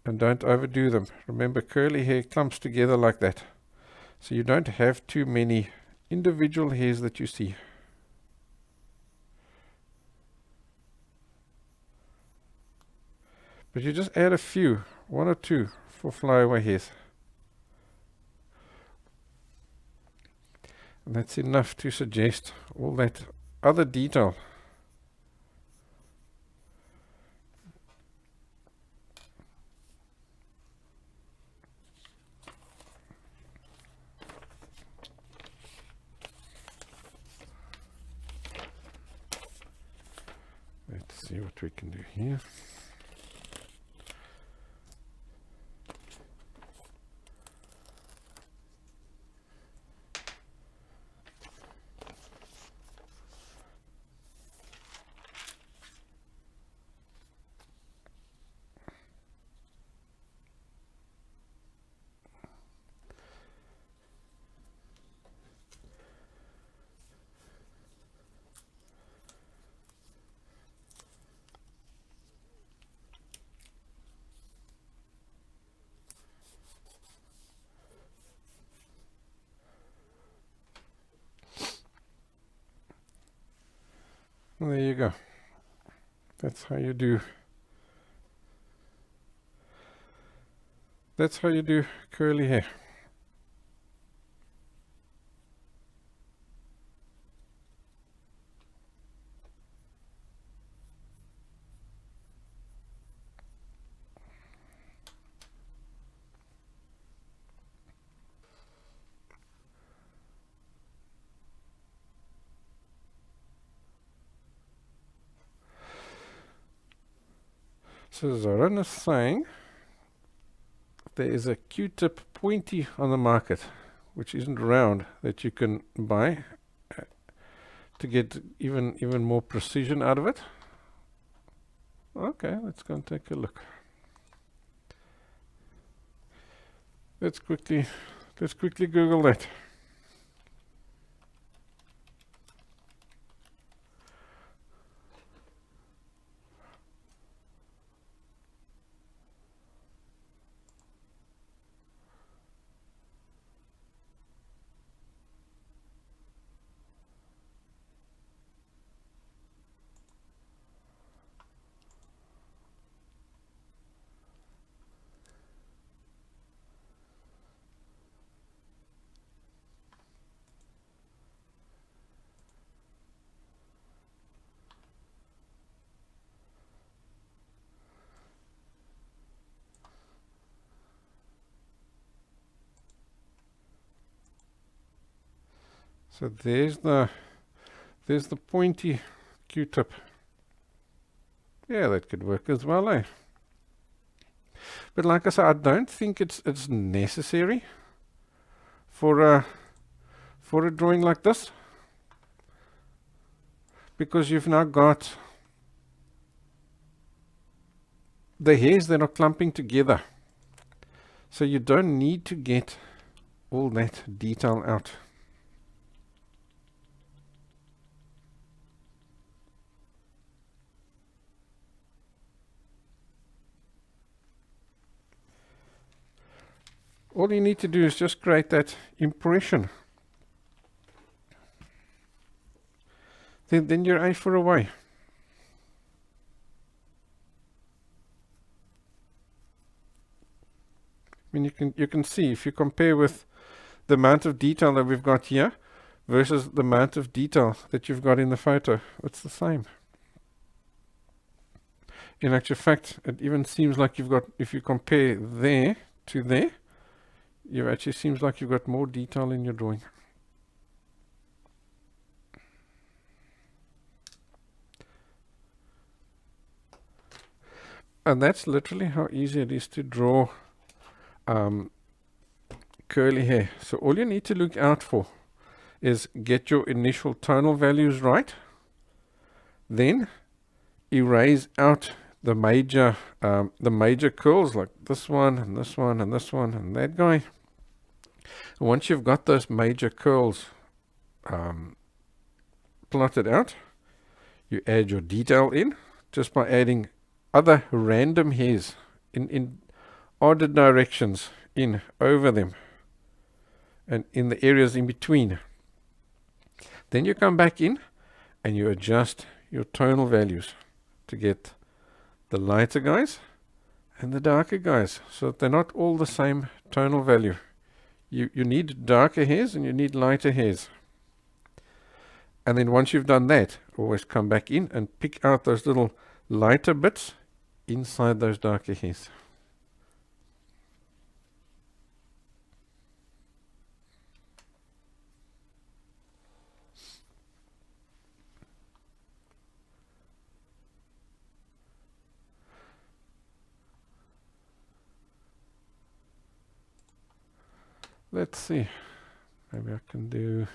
And don't overdo them. Remember, curly hair clumps together like that. So you don't have too many individual hairs that you see. But you just add a few, one or two, for flyaway hairs. And that's enough to suggest all that other detail. Let's see what we can do here. Well, there you go. That's how you do. That's how you do curly hair. So Zoran is saying there is a Q-tip pointy on the market, which isn't round, that you can buy to get even more precision out of it. Okay, let's go and take a look. Let's quickly Google that. So there's the pointy Q-tip. Yeah, that could work as well, eh? But like I said, I don't think it's necessary for a drawing like this, because you've now got the hairs that are clumping together. So you don't need to get all that detail out. All you need to do is just create that impression. Then you're A for away. I mean, you can see, if you compare with the amount of detail that we've got here versus the amount of detail that you've got in the photo, it's the same. In actual fact, it even seems like you've got, if you compare there to there, it actually seems like you've got more detail in your drawing. And that's literally how easy it is to draw curly hair. So all you need to look out for is get your initial tonal values right, then erase out the major curls, like this one and this one and this one and that guy. Once you've got those major curls plotted out, you add your detail in just by adding other random hairs in odd directions in over them and in the areas in between. Then you come back in and you adjust your tonal values to get the lighter guys and the darker guys, so that they're not all the same tonal value. You need darker hairs and you need lighter hairs. And then once you've done that, always come back in and pick out those little lighter bits inside those darker hairs. Let's see, maybe I can do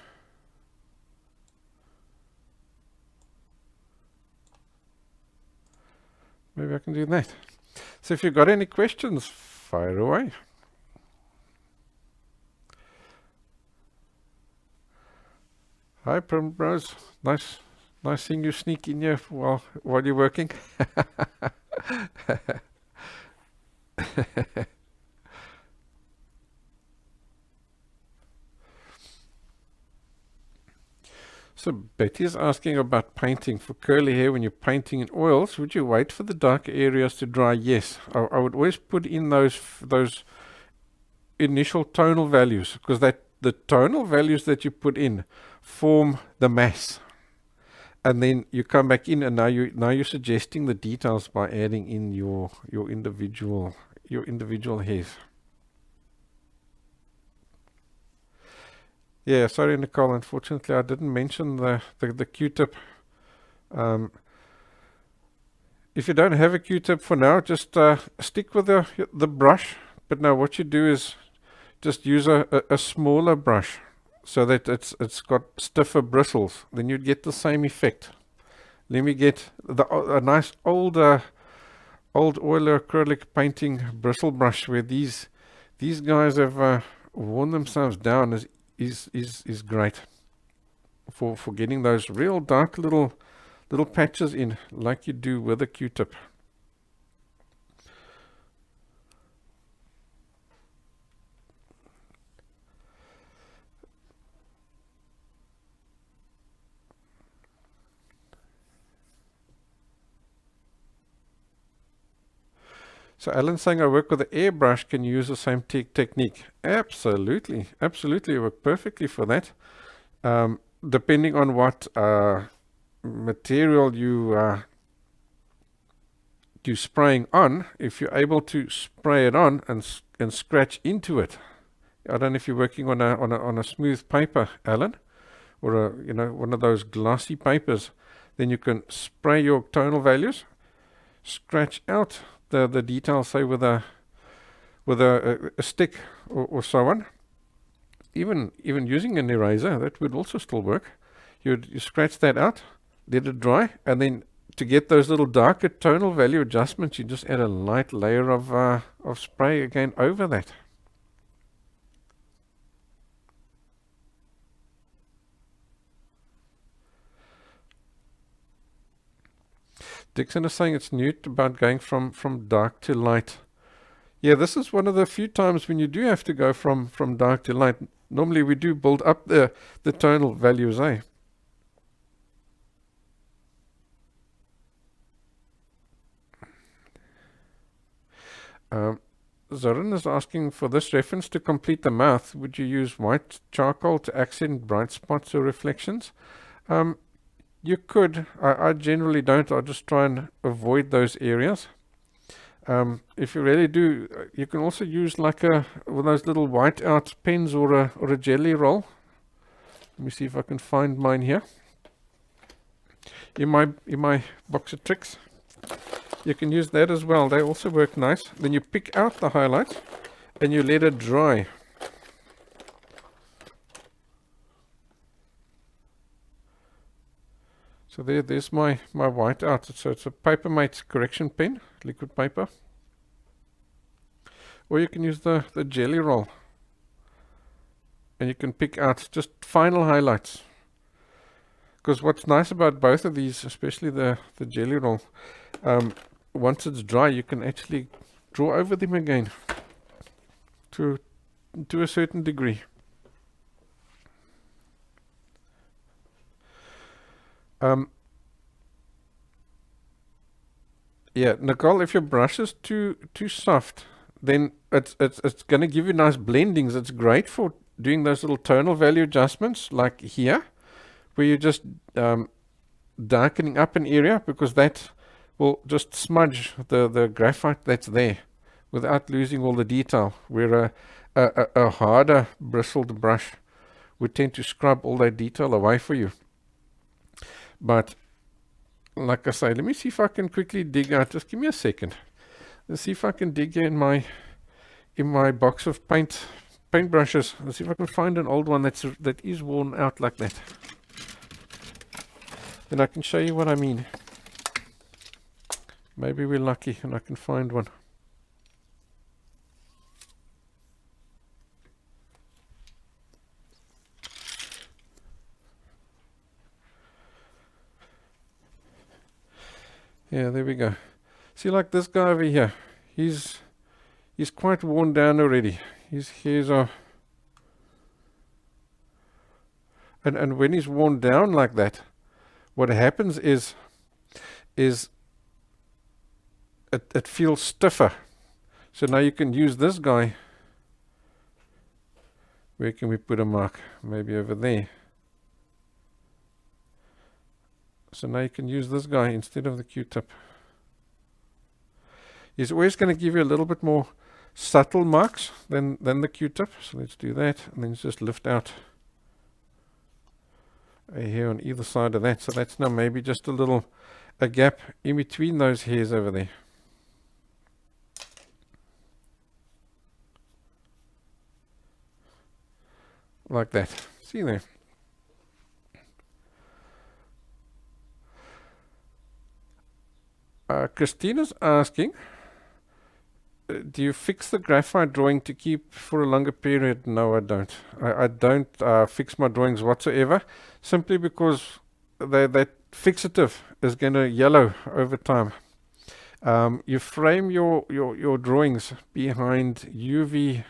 that. So if you've got any questions, fire away. Hi Primrose, nice seeing you sneak in here while you're working. So Betty is asking about painting for curly hair. When you're painting in oils, would you wait for the darker areas to dry? Yes, I would always put in those initial tonal values, because the tonal values that you put in form the mass, and then you come back in and now you're suggesting the details by adding in your individual hairs. Yeah, sorry Nicole, unfortunately I didn't mention the Q-tip. If you don't have a Q-tip for now, just stick with the brush. But now what you do is just use a smaller brush so that it's got stiffer bristles. Then you'd get the same effect. Let me get a nice old oil acrylic painting bristle brush where these guys have worn themselves down. Is great for getting those real dark little patches in, like you do with a Q-tip. So Alan's saying I work with an airbrush, can you use the same technique? Absolutely, it works perfectly for that. Depending on what material you're spraying on, if you're able to spray it on and scratch into it. I don't know if you're working on a smooth paper, Alan, or one of those glossy papers, then you can spray your tonal values, scratch out the details, say with a stick or so on. Even using an eraser, that would also still work. You scratch that out, let it dry, and then to get those little darker tonal value adjustments, you just add a light layer of spray again over that. Dixon is saying it's new about going from dark to light. Yeah, this is one of the few times when you do have to go from dark to light. Normally we do build up the tonal values, eh? Zoran is asking, for this reference to complete the mouth, would you use white charcoal to accent bright spots or reflections? You could. I generally don't. I just try and avoid those areas. If you really do, you can also use like one of those little white out pens or a jelly roll. Let me see if I can find mine here. In my box of tricks, you can use that as well. They also work nice. Then you pick out the highlights and you let it dry. So there's my white out. So it's a Papermate correction pen, liquid paper. Or you can use the jelly roll. And you can pick out just final highlights. Because what's nice about both of these, especially the jelly roll, once it's dry, you can actually draw over them again to a certain degree. Yeah, Nicole, if your brush is too soft, then it's going to give you nice blendings. It's great for doing those little tonal value adjustments, like here, where you're just darkening up an area, because that will just smudge the graphite that's there without losing all the detail, where a harder bristled brush would tend to scrub all that detail away for you. But like I say, let me see if I can quickly dig out. Just give me a second. Let's see if I can dig in my box of paint brushes. Let's see if I can find an old one that is worn out like that. Then I can show you what I mean. Maybe we're lucky and I can find one. Yeah, there we go. See, like this guy over here, he's quite worn down already. His hairs are, and when he's worn down like that, what happens is it feels stiffer. So now you can use this guy. Where can we put a mark? Maybe over there. So now you can use this guy instead of the Q-tip. He's always going to give you a little bit more subtle marks than the Q-tip. So let's do that, and then just lift out a hair on either side of that. So that's now maybe just a gap in between those hairs over there. Like that. See there? Christina's asking, do you fix the graphite drawing to keep for a longer period? No, I don't. I don't fix my drawings whatsoever, simply because that fixative is going to yellow over time. You frame your drawings behind UV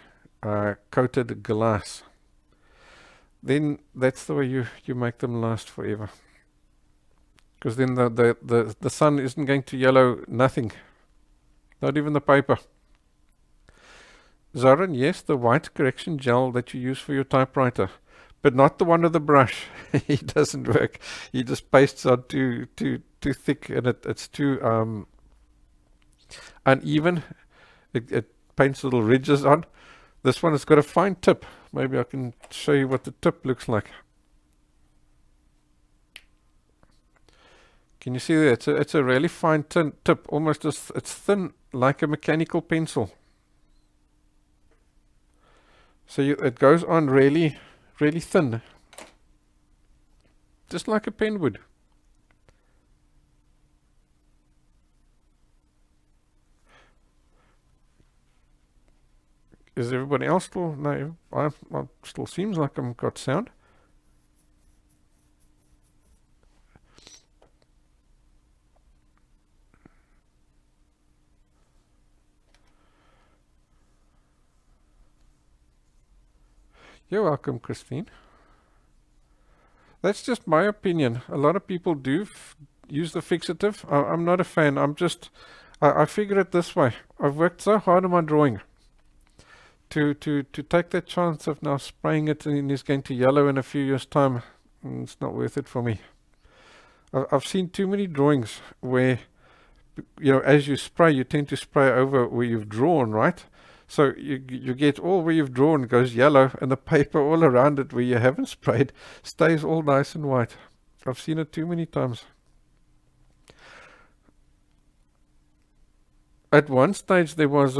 coated glass. Then that's the way you make them last forever. Because then the sun isn't going to yellow nothing, not even the paper. Zoran, yes, the white correction gel that you use for your typewriter, but not the one with the brush. It doesn't work. He just pastes on too thick, and it's too uneven. It paints little ridges on. This one has got a fine tip. Maybe I can show you what the tip looks like. Can you see there? It's a really fine tip, almost it's thin like a mechanical pencil. So it goes on really, really thin, just like a pen would. Is everybody else still? No, I still seems like I've got sound. You're welcome, Christine. That's just my opinion. A lot of people do use the fixative. I'm not a fan. I figure it this way. I've worked so hard on my drawing to take that chance of now spraying it and it's going to yellow in a few years' time. It's not worth it for me. I've seen too many drawings where, you know, as you spray, you tend to spray over where you've drawn, right? So you get all where you've drawn goes yellow, and the paper all around it where you haven't sprayed stays all nice and white. I've seen it too many times. At one stage there was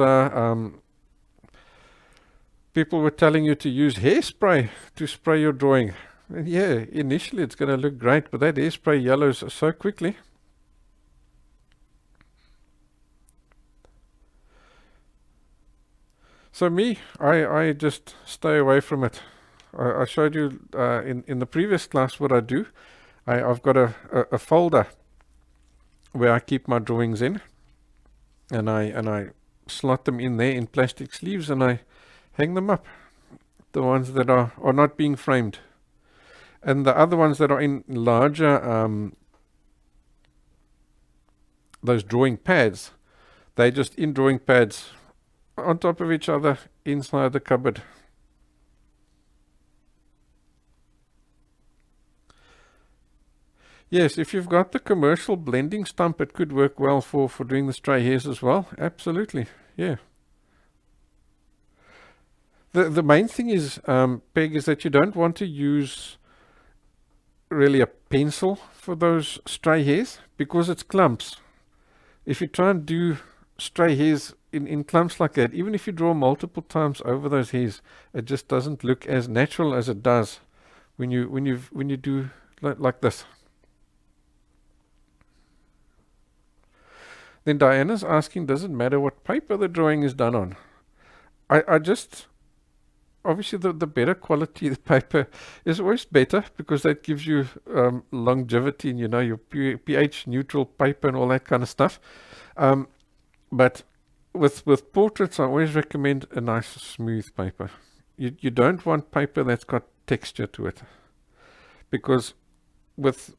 people were telling you to use hairspray to spray your drawing. And yeah, initially it's going to look great, but that hairspray yellows so quickly. So me, I just stay away from it. I showed you in the previous class what I do. I've got a folder where I keep my drawings in, and I slot them in there in plastic sleeves, and I hang them up. The ones that are not being framed, and the other ones that are in larger those drawing pads, they're just in drawing pads on top of each other inside the cupboard. Yes, if you've got the commercial blending stump, it could work well for doing the stray hairs as well. Absolutely, yeah. The main thing is, Peg, is that you don't want to use really a pencil for those stray hairs because it's clumps. If you try and do stray hairs in clumps like that, even if you draw multiple times over those hairs, it just doesn't look as natural as it does when you do like this. Then Diana's asking, does it matter what paper the drawing is done on? I just obviously the better quality the paper is always better, because that gives you longevity, and you know, your pH neutral paper and all that kind of stuff. But with portraits, I always recommend a nice smooth paper. You don't want paper that's got texture to it, because with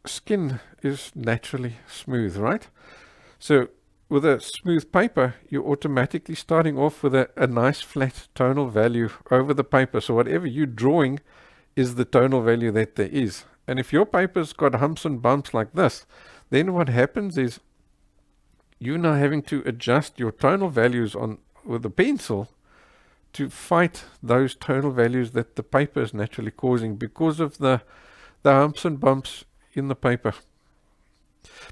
skin is naturally smooth, right? So with a smooth paper, you're automatically starting off with a nice flat tonal value over the paper. So whatever you're drawing is the tonal value that there is. And if your paper's got humps and bumps like this, then what happens is you're now having to adjust your tonal values with the pencil to fight those tonal values that the paper is naturally causing because of the humps and bumps in the paper.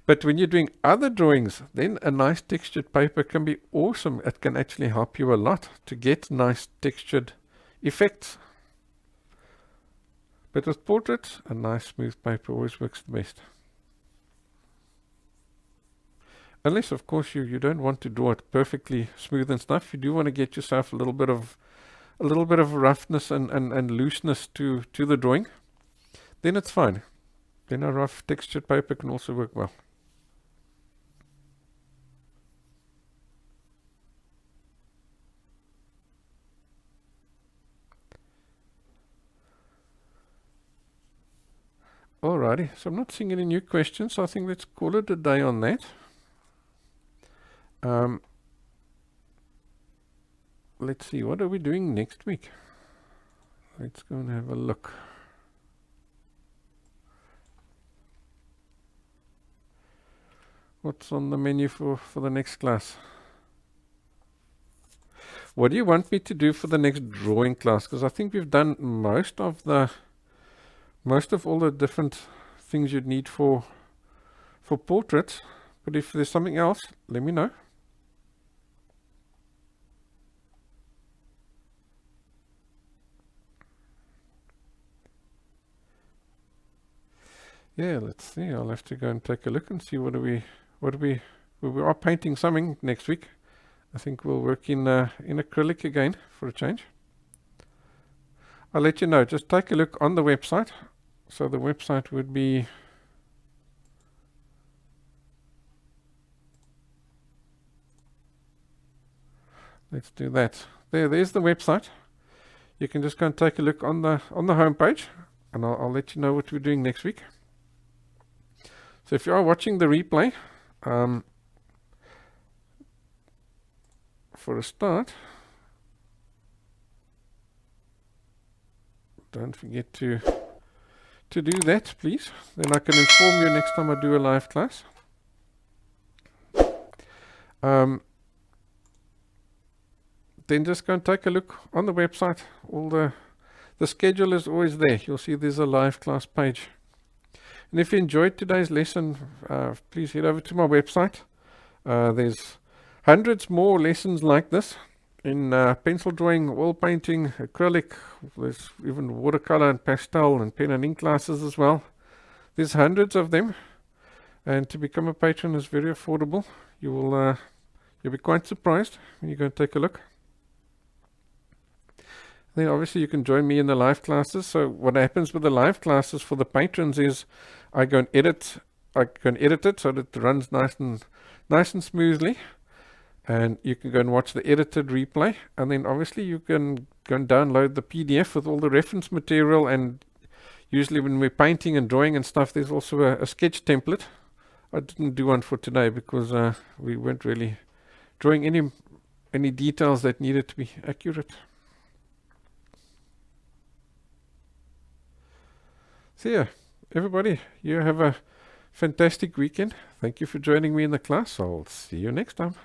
But when you're doing other drawings, then a nice textured paper can be awesome. It can actually help you a lot to get nice textured effects. But with portraits, a nice smooth paper always works the best. Unless, of course, you don't want to draw it perfectly smooth and stuff. You do want to get yourself a little bit of roughness and looseness to the drawing. Then it's fine. Then a rough textured paper can also work well. Alrighty, so I'm not seeing any new questions, so I think let's call it a day on that. Let's see, what are we doing next week? Let's go and have a look. What's on the menu for the next class? What do you want me to do for the next drawing class? Because I think we've done most of all the different things you'd need for for portraits, but if there's something else, let me know. Yeah, let's see. I'll have to go and take a look and see we are painting something next week. I think we'll work in acrylic again for a change. I'll let you know. Just take a look on the website. So the website would be let's do that. There's the website. You can just go and take a look on the home page, and I'll let you know what we're doing next week. So if you are watching the replay, for a start, don't forget to do that, please. Then I can inform you next time I do a live class. Then just go and take a look on the website. All the schedule is always there. You'll see there's a live class page. And if you enjoyed today's lesson, please head over to my website. There's hundreds more lessons like this in pencil drawing, oil painting, acrylic. There's even watercolor and pastel and pen and ink classes as well. There's hundreds of them. And to become a patron is very affordable. You'll be quite surprised when you go and take a look. Then obviously you can join me in the live classes. So what happens with the live classes for the patrons is I go and edit it so that it runs nice and smoothly. And you can go and watch the edited replay. And then obviously you can go and download the PDF with all the reference material. And usually when we're painting and drawing and stuff, there's also a sketch template. I didn't do one for today because we weren't really drawing any details that needed to be accurate. So yeah, everybody, you have a fantastic weekend. Thank you for joining me in the class. I'll see you next time.